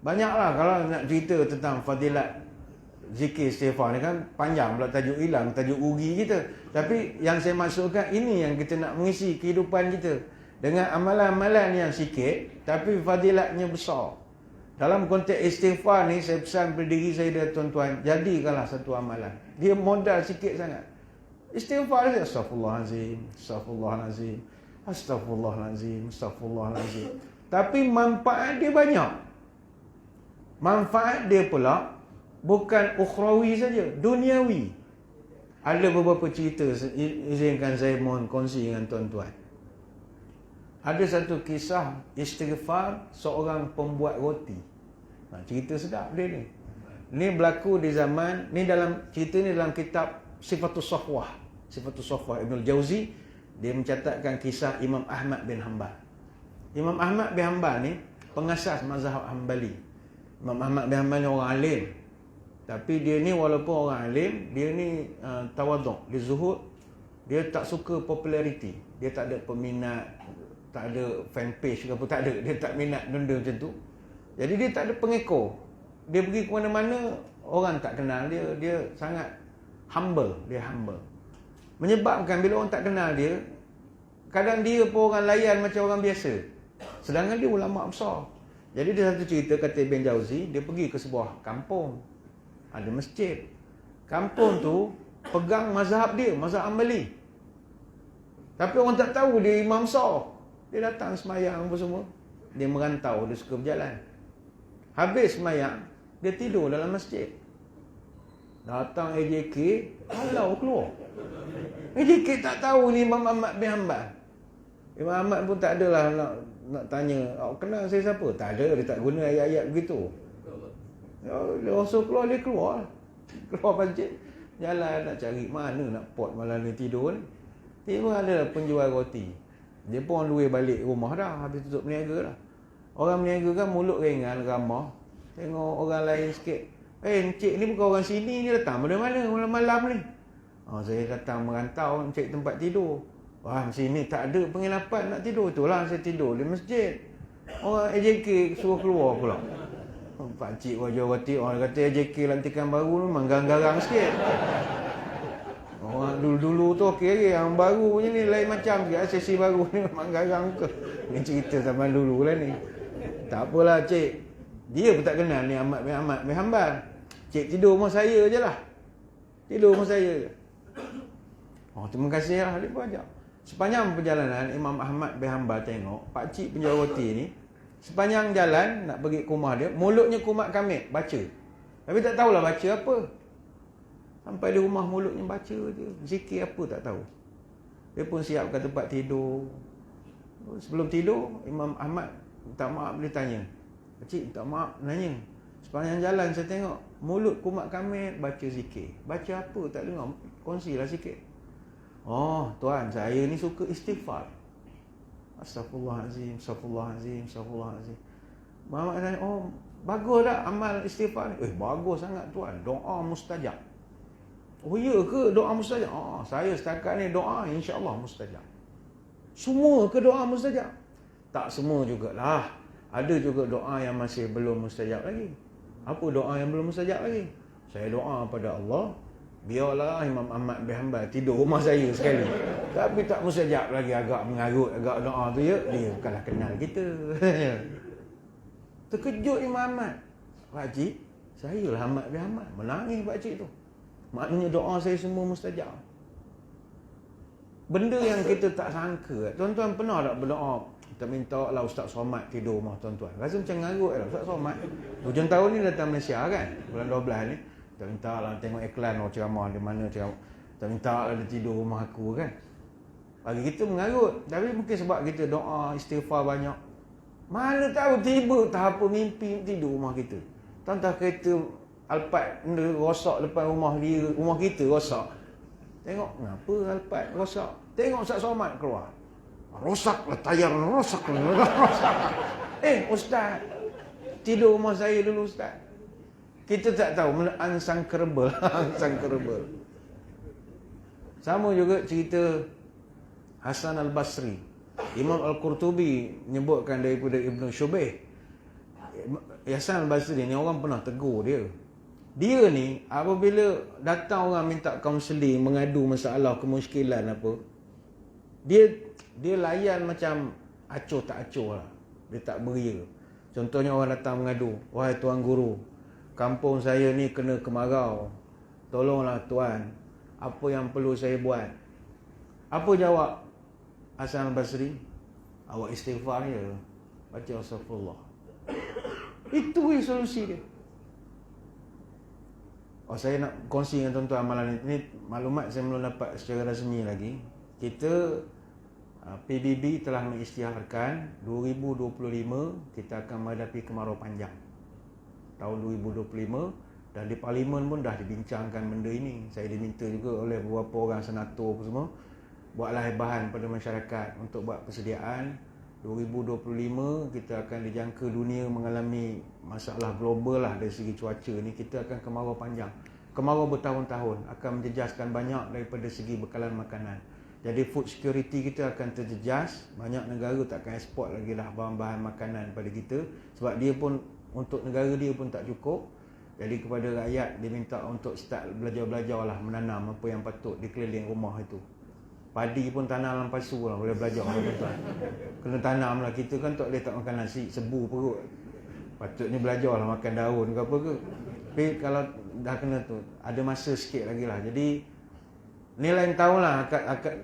banyaklah kalau nak cerita tentang fadilat zikir istighfar ni kan panjang pula, tajuk hilang, tajuk ugi kita. Tapi yang saya maksudkan ini yang kita nak mengisi kehidupan kita dengan amalan-amalan yang sikit tapi fadilatnya besar. Dalam konteks istighfar ni saya pesan pada diri saya dan tuan-tuan, jadikanlah satu amalan. Dia modal sikit sangat. Istighfar dia astaghfirullahalazim, astaghfirullahalazim, astaghfirullahalazim, astaghfirullahalazim. Tapi manfaat dia banyak. Manfaat dia pula bukan ukhrawi saja, duniawi. Ada beberapa cerita, izinkan saya mohon kongsi dengan tuan-tuan. Ada satu kisah istighfar seorang pembuat roti. Cerita sedap dia ni. Ni berlaku di zaman, ni dalam cerita ni dalam kitab Sifatus Safwah. Sifatus Safwah Ibnul Jauzi, dia mencatatkan kisah Imam Ahmad bin Hanbal. Imam Ahmad bin Hanbal ni pengasas mazhab Hanbali. Imam Ahmad bin Hanbal ni orang alim. Tapi dia ni walaupun orang alim, dia ni tawaduk, dia zuhud, dia tak suka populariti. Dia tak ada peminat, tak ada fanpage ke apa, tak ada. Dia tak minat benda macam tu. Jadi dia tak ada pengekor. Dia pergi ke mana-mana, orang tak kenal dia. Dia sangat humble. Dia humble. Menyebabkan bila orang tak kenal dia, kadang dia pun orang layan macam orang biasa. Sedangkan dia ulama besar. Jadi dia satu cerita, kata Ibn Jauzi, dia pergi ke sebuah kampung. ada masjid. Kampung tu pegang mazhab dia, mazhab Hambali. Tapi orang tak tahu dia imam besar. Dia datang semayang apa semua. Dia merantau, dia suka berjalan. Habis semayang, dia tidur dalam masjid. Datang AJK, halau keluar. AJK tak tahu ni Imam Ahmad bin Hanbal. Imam Ahmad pun tak adalah nak tanya, awak kenal saya siapa? Tak ada, dia tak guna ayat-ayat begitu. Dia suruh keluar, dia keluar. Keluar masjid, jalan nak cari mana nak pot malam ni tidur ni. Tiba ada penjual roti. Dia pun on the way balik rumah dah, habis tutup berniaga dah. Orang berniaga kan mulut ringan, ramah. Tengok orang lain sikit. Encik ni bukan orang sini, ni datang dari mana malam-malam ni? Saya datang merantau nak cari tempat tidur. Wah, sini tak ada penginapan nak tidur. Itulah saya tidur di masjid. Orang AJK suruh keluar pula. Pakcik wajah roti, orang kata AJK lantikan baru memang garang-garang sikit. Orang dulu-dulu tu okey, yang baru punya ni lain macam sikit. Sesi baru ni memang garang ke. Ni cerita zaman dulu lah ni. Tak apalah cik. Dia pun tak kenal ni Ahmad bin Hanbal. Cik tidur rumah saya je lah. Tidur rumah saya je. Terima kasih lah. Dia pun ajak. Sepanjang perjalanan Imam Ahmad bin Hanbal tengok pakcik penjual roti ni, sepanjang jalan nak pergi ke rumah dia, mulutnya kumat kamit baca. Tapi tak tahulah baca apa. Sampai di rumah mulutnya baca je. Zikir apa tak tahu. Dia pun siapkan tempat tidur. Sebelum tidur, Imam Ahmad minta maaf, dia tanya. Pakcik minta maaf, nanya. Sepanjang jalan saya tengok mulut kumat kamit baca zikir. Baca apa tak dengar. Kongsilah sikit. Tuan, saya ni suka istighfar. Astaghfirullahalazim, astaghfirullahalazim, astaghfirullahalazim. Muhammad tanya, bagus tak amal istighfar ni? Bagus sangat tuan, doa mustajab. Ya ke doa mustajab? Saya setakat ni doa insya-Allah mustajab. Semua ke doa mustajab? Tak semua jugalah. Ada juga doa yang masih belum mustajab lagi. Apa doa yang belum mustajab lagi? Saya doa pada Allah, biarlah Imam Ahmad bin Hanbal tidur rumah saya sekali. Tapi tak mustajab lagi, agak mengarut, agak doa tu ya. Dia bukanlah kenal kita. Terkejut Imam Ahmad. Pakcik, saya lah Ahmad bin Hanbal. Menangis pakcik tu. Maknanya doa saya semua mustajab. Benda yang kita tak sangka. Tuan-tuan pernah tak berdoa, kita minta lah Ustaz Somad tidur rumah tuan-tuan. Rasa macam ngarut lah Ustaz Somad. Hujung tahun ni datang Malaysia kan, bulan 12 ni. Kita minta lah tengok iklan ceramah di mana ceramah. Kita minta lah dia tidur rumah aku kan. Bagi kita mengarut. Tapi mungkin sebab kita doa istighfar banyak. Mana tahu tiba tahap mimpi tidur rumah kita. Tuan-tuan kereta Alphard rosak depan rumah dia, rumah kita rosak. Tengok kenapa Alphard rosak. Tengok Ustaz Somad keluar. Rosaklah tayar, rosaklah. Ustaz, tidur rumah saya dulu Ustaz. Kita tak tahu, unsangkerable. Unsangkerable. Sama juga cerita Hasan Al-Basri. Imam Al-Qurtubi menyebutkan daripada Ibn Syubeh. Hasan Al-Basri ni orang pernah tegur dia. Dia ni apabila datang orang minta kaunseling, mengadu masalah, kemuskilan apa, dia layan macam acuh tak acuh lah. Dia tak beria. Contohnya orang datang mengadu, wahai tuan guru, kampung saya ni kena kemarau. Tolonglah tuan, apa yang perlu saya buat? Apa jawab Hasan Al-Basri? Awak istighfar je. Baca astagfirullah. Itu solusi dia. Saya nak kongsi dengan tuan-tuan amalan ini. Maklumat saya belum dapat secara rasmi lagi. Kita PBB telah mengisytiharkan 2025 kita akan menghadapi kemarau panjang. Tahun 2025, dan di Parlimen pun dah dibincangkan benda ini. Saya diminta juga oleh beberapa orang senator semua, buatlah bahan pada masyarakat untuk buat persediaan. 2025 kita akan dijangka dunia mengalami masalah global lah dari segi cuaca ni. Kita akan kemarau panjang, kemarau bertahun-tahun, akan menjejaskan banyak daripada segi bekalan makanan. Jadi food security kita akan terjejas. Banyak negara tak akan eksport lagi lah bahan-bahan makanan pada kita, sebab dia pun untuk negara dia pun tak cukup. Jadi kepada rakyat dia minta untuk start belajar-belajar lah menanam apa yang patut di keliling rumah itu. Padi pun tanam dalam pasu lah, boleh belajar tuan-tuan. Kena tanam lah, kita kan tak boleh tak makan nasi, sebu perut. Patutnya belajar lah makan daun ke apa ke. Tapi kalau dah kena tu, ada masa sikit lagi lah. Jadi ni lain tahulah,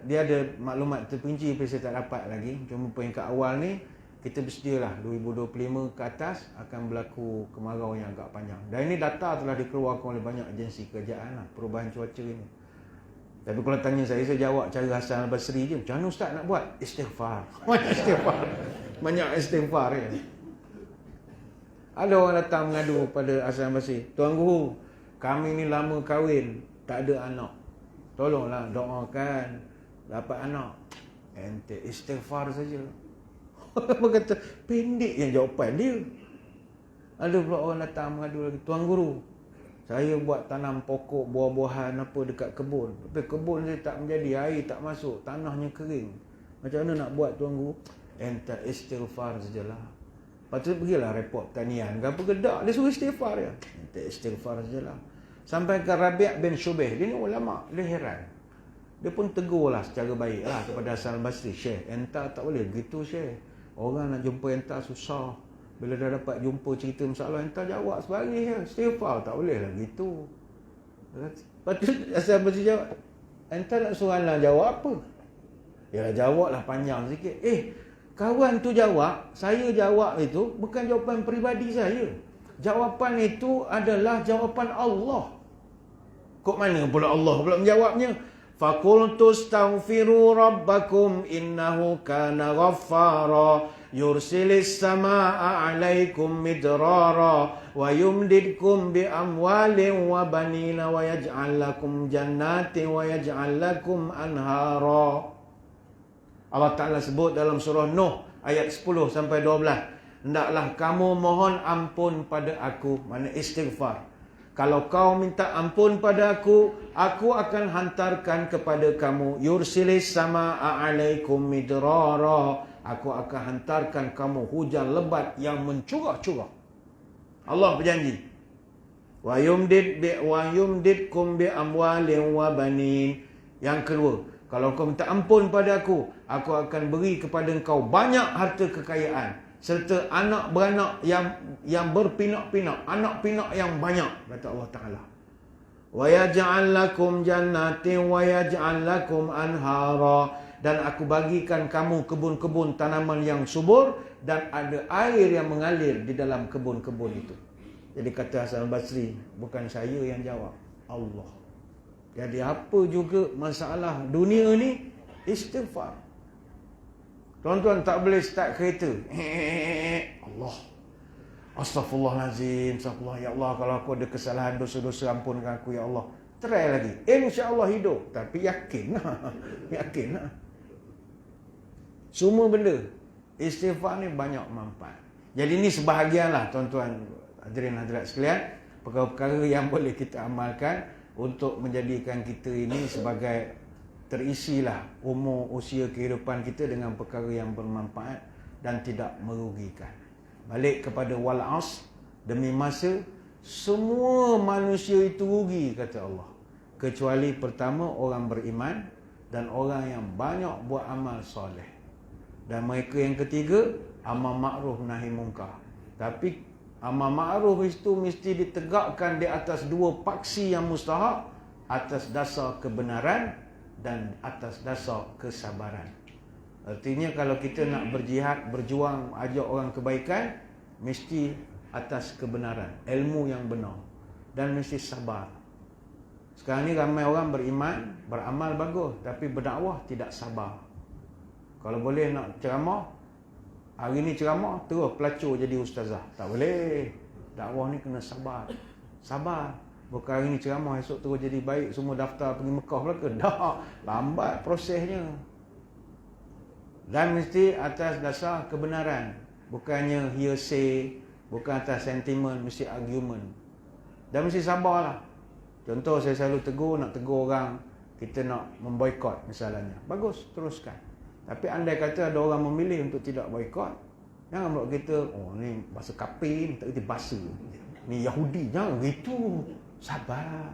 dia ada maklumat terperinci tapi saya tak dapat lagi. Cuma peringkat awal ni kita bersedialah 2025 ke atas akan berlaku kemarau yang agak panjang. Dan ini data telah dikeluarkan oleh banyak agensi kerajaan lah, perubahan cuaca ini. Tapi kalau tanya saya jawab cara Hasan Al-Basri je. Macam mana Ustaz nak buat? Istighfar. Banyak istighfar. Banyak istighfar ya. Ada orang datang mengadu pada Hasan Al-Basri, Tuan Guru, kami ni lama kahwin, tak ada anak. Tolonglah doakan dapat anak. Ente istighfar saja. Orang kata pendek yang jawapan dia. Ada pula orang datang mengadu lagi, Tuan Guru, saya buat tanam pokok buah-buahan apa dekat kebun. Tapi kebun saya tak menjadi, air tak masuk, tanahnya kering. Macam mana nak buat Tuan Guru? Ente istighfar sajalah. Lepas tu pergilah report pertanian ke apa gedak, dia suruh istighfar ya. Ente istighfar sajalah. Sampai ke Rabi' bin Syubeh, dia ni ulama, dia heran. Dia pun tegurlah secara baiklah kepada Hasan Al-Basri, Syekh, enta tak boleh begitu Syekh. Orang nak jumpa enta susah. Bila dah dapat jumpa cerita masalah, enta jawab sebagai ya, istighfar tak boleh lah gitu. Lepas tu Hasan Al-Basri jawab, enta nak suruh ana jawab apa? Yalah jawablah panjang sikit. Kawan tu jawab, saya jawab itu bukan jawapan peribadi saya. Jawapan itu adalah jawapan Allah. Kok mana pula Allah pula menjawabnya? Faqultu astaghfiru rabbakum innahu kana ghaffara yursilis samaa'a 'alaikum midrara wa yumdidkum bi amwalin wa banina wa yaj'al lakum jannatin wa yaj'al lakum anhara. Allah Ta'ala sebut dalam surah Nuh ayat 10 sampai 12. Hendaklah kamu mohon ampun pada aku, makna istighfar. Kalau kau minta ampun pada aku akan hantarkan kepada kamu yursilis samaa'a 'alaikum midrara. Aku akan hantarkan kamu hujan lebat yang mencurah-curah. Allah berjanji. Wa yumdidkum bi amwalin wa banin. Yang kedua, kalau kau minta ampun pada aku akan beri kepada engkau banyak harta kekayaan serta anak beranak yang berpinak-pinak, anak pinak yang banyak, kata Allah Taala. Wa yaj'al lakum jannatin wa yaj'al lakum anhara, dan aku bagikan kamu kebun-kebun tanaman yang subur dan ada air yang mengalir di dalam kebun-kebun itu. Jadi kata Hasan Al-Basri, bukan saya yang jawab, Allah. Jadi apa juga masalah dunia ni, istighfar. Tuan-tuan tak boleh start kereta. Allah. Astaghfirullahalazim, astagfirullah ya Allah, kalau aku ada kesalahan dosa-dosa ampunkan aku ya Allah. Try lagi. Insya-Allah hidup, tapi yakinlah. Yakinlah. Semua benda istighfar ni banyak manfaat. Jadi ni sebahagianlah tuan-tuan hadirin hadirat sekalian, perkara-perkara yang boleh kita amalkan untuk menjadikan kita ini sebagai terisilah umur usia kehidupan kita dengan perkara yang bermanfaat dan tidak merugikan. Balik kepada wal as, demi masa semua manusia itu rugi kata Allah, kecuali pertama orang beriman dan orang yang banyak buat amal soleh, dan mereka yang ketiga amal makruf nahi mungkar. Tapi amal ma'ruf itu mesti ditegakkan di atas dua paksi yang mustahak, atas dasar kebenaran dan atas dasar kesabaran. Artinya kalau kita nak berjihad, berjuang, ajak orang kebaikan, mesti atas kebenaran, ilmu yang benar, dan mesti sabar. Sekarang ni ramai orang beriman, beramal bagus, tapi berdakwah tidak sabar. Kalau boleh nak ceramah, hari ni ceramah, terus pelacur jadi ustazah. Tak boleh. Dakwah ni kena sabar. Sabar. Bukan hari ni ceramah, esok terus jadi baik, semua daftar pergi Mekah belaka. Tak. Lambat prosesnya. Dan mesti atas dasar kebenaran. Bukannya hearsay, bukan atas sentimen, mesti argument. Dan mesti sabarlah. Contoh saya selalu tegur, nak tegur orang, kita nak memboikot misalnya. Bagus, teruskan. Tapi andai kata ada orang memilih untuk tidak boikot, jangan pula kita, oh ni bahasa kafir ni, tak kerti bahasa. Ni Yahudi, jangan gitu. Sabar.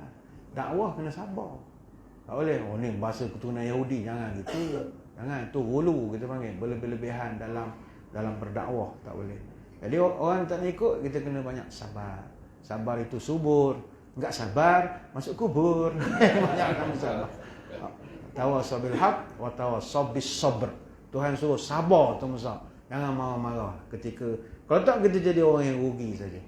Dakwah kena sabar. Tak boleh, oh ni bahasa keturunan Yahudi, jangan gitu. Jangan, tu hulu kita panggil, berlebih-lebihan dalam berdakwah, tak boleh. Jadi orang tak nak ikut, kita kena banyak sabar. Sabar itu subur. Enggak sabar, masuk kubur. Banyakkan sabar. Tawassaw bil haq wa tawassaw bis sabr. Tuhan suruh sabar tu Musa. Jangan marah-marah ketika, kalau tak kita jadi orang yang rugi saja.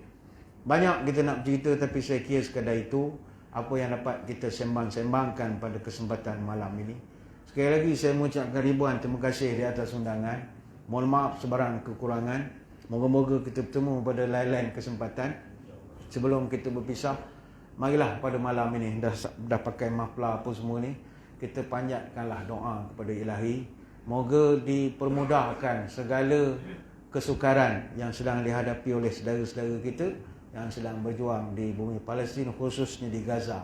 Banyak kita nak cerita, tapi saya kira sekadar itu apa yang dapat kita sembang-sembangkan pada kesempatan malam ini. Sekali lagi saya mengucapkan ribuan terima kasih di atas undangan. Mohon maaf sebarang kekurangan. Moga-moga kita bertemu pada lain-lain kesempatan. Sebelum kita berpisah, marilah pada malam ini dah pakai maflar apa semua ni, kita panjatkanlah doa kepada Ilahi. Moga dipermudahkan segala kesukaran yang sedang dihadapi oleh saudara-saudara kita yang sedang berjuang di bumi Palestin, khususnya di Gaza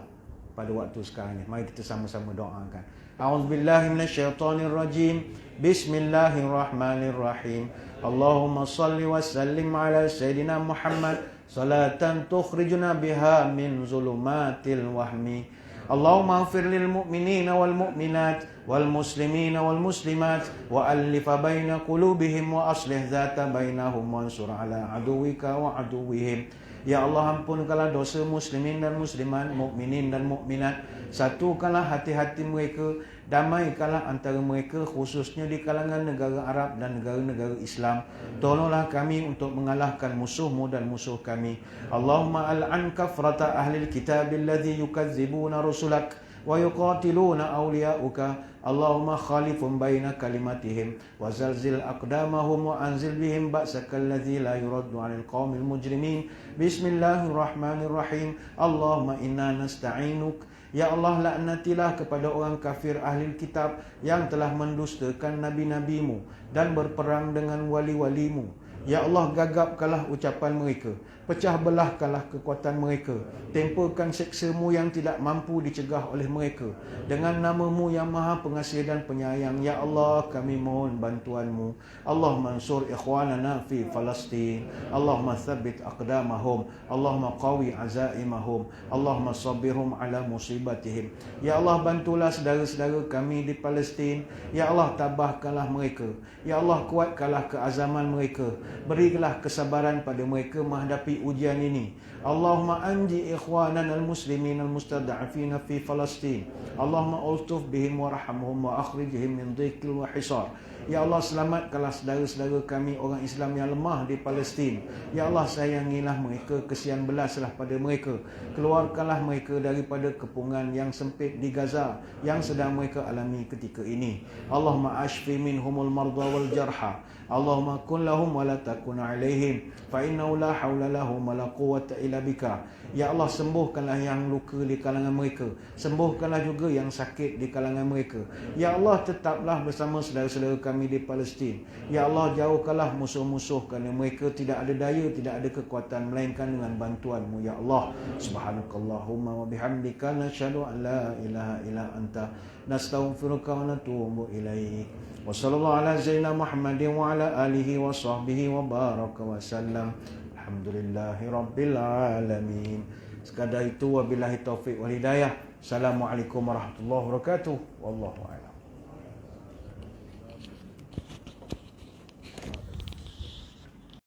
pada waktu sekarang ini. Mari kita sama-sama doakan. A'udzubillahi minasyaitonirrajim. Bismillahirrahmanirrahim. Allahumma salli wa sallim ala Sayyidina Muhammad salatan tukhrijuna biha min zulumatil wahmi. Allahumma ighfir lil mu'minina wal mu'minat wal muslimina wal muslimat wa alif baina qulubihim wa aslih dzata bainahum wansur ala aduwika wa aduwwihim. Ya Allah, ampunkanlah dosa muslimin dan muslimat, mukminin dan mukminat. Satukanlah hati-hati mereka, damaikanlah antara mereka, khususnya di kalangan negara Arab dan negara-negara Islam. Tolonglah kami untuk mengalahkan musuhmu dan musuh kami. Allahumma al'an kafrata ahlil kitab alladhi yukazzibuna rusulak wa yuqatiluna awliya'uka. Allahumma khalifum baina kalimatihim wa zalzil aqdamahum wa anzil bihim ba'sakal ladzi la yuraddu 'anil qaumil mujrimin. Bismillahirrahmanirrahim. Allahumma inna nasta'inuk. Ya Allah, laknatilah kepada orang kafir ahli kitab yang telah mendustakan nabi-nabimu dan berperang dengan wali-walimu. Ya Allah, gagapkanlah ucapan mereka, pecah belahkanlah kekuatan mereka, tempakan seksamu yang tidak mampu dicegah oleh mereka. Dengan namamu yang maha pengasih dan penyayang, Ya Allah, kami mohon bantuanmu. Allahumma ansur ikhwanana fi Palestin. Allahumma thabbit aqdamahum. Allahumma qawi azaimahum. Allahumma sabbirhum ala musibatihim. Ya Allah, bantulah saudara-saudara kami di Palestin. Ya Allah, tabahkanlah mereka. Ya Allah, kuatkanlah keazaman mereka. Berilah kesabaran pada mereka menghadapi ujian ini. Allahumma anji ikhwanan al-muslimin al-mustada'afina fi Palestin. Allahumma ultuf bihim warhamhum wa akhrijhim min dhiqil wa hisar. Ya Allah, selamatkanlah saudara-saudara kami orang Islam yang lemah di Palestin. Ya Allah, sayangilah mereka, kesian belaslah pada mereka. Keluarkanlah mereka daripada kepungan yang sempit di Gaza yang sedang mereka alami ketika ini. Allahumma ashfi minhumul marda wal jarha. Allahumma kun lahum wa la takun alaihim fa innahu la hawla lahum wa la quwwata illa bika. Ya Allah, sembuhkanlah yang luka di kalangan mereka, sembuhkanlah juga yang sakit di kalangan mereka. Ya Allah, tetaplah bersama saudara-saudara kami di Palestin. Ya Allah, jauhkanlah musuh-musuh, kerana mereka tidak ada daya, tidak ada kekuatan melainkan dengan bantuan-Mu. Ya Allah, subhanakallahumma wa bihamdika nasyhadu an la ilaha illa anta nastaghfiruka wa natubu ilaik. Wa sallallahu ala sayyidina Muhammadin wa ala alihi wa sahbihi wa baraka wa sallam. Alhamdulillahi rabbil alamin. Sekadar itu, wabillahi taufiq wal hidayah. Assalamualaikum warahmatullahi wabarakatuh. Wallahu a'lam.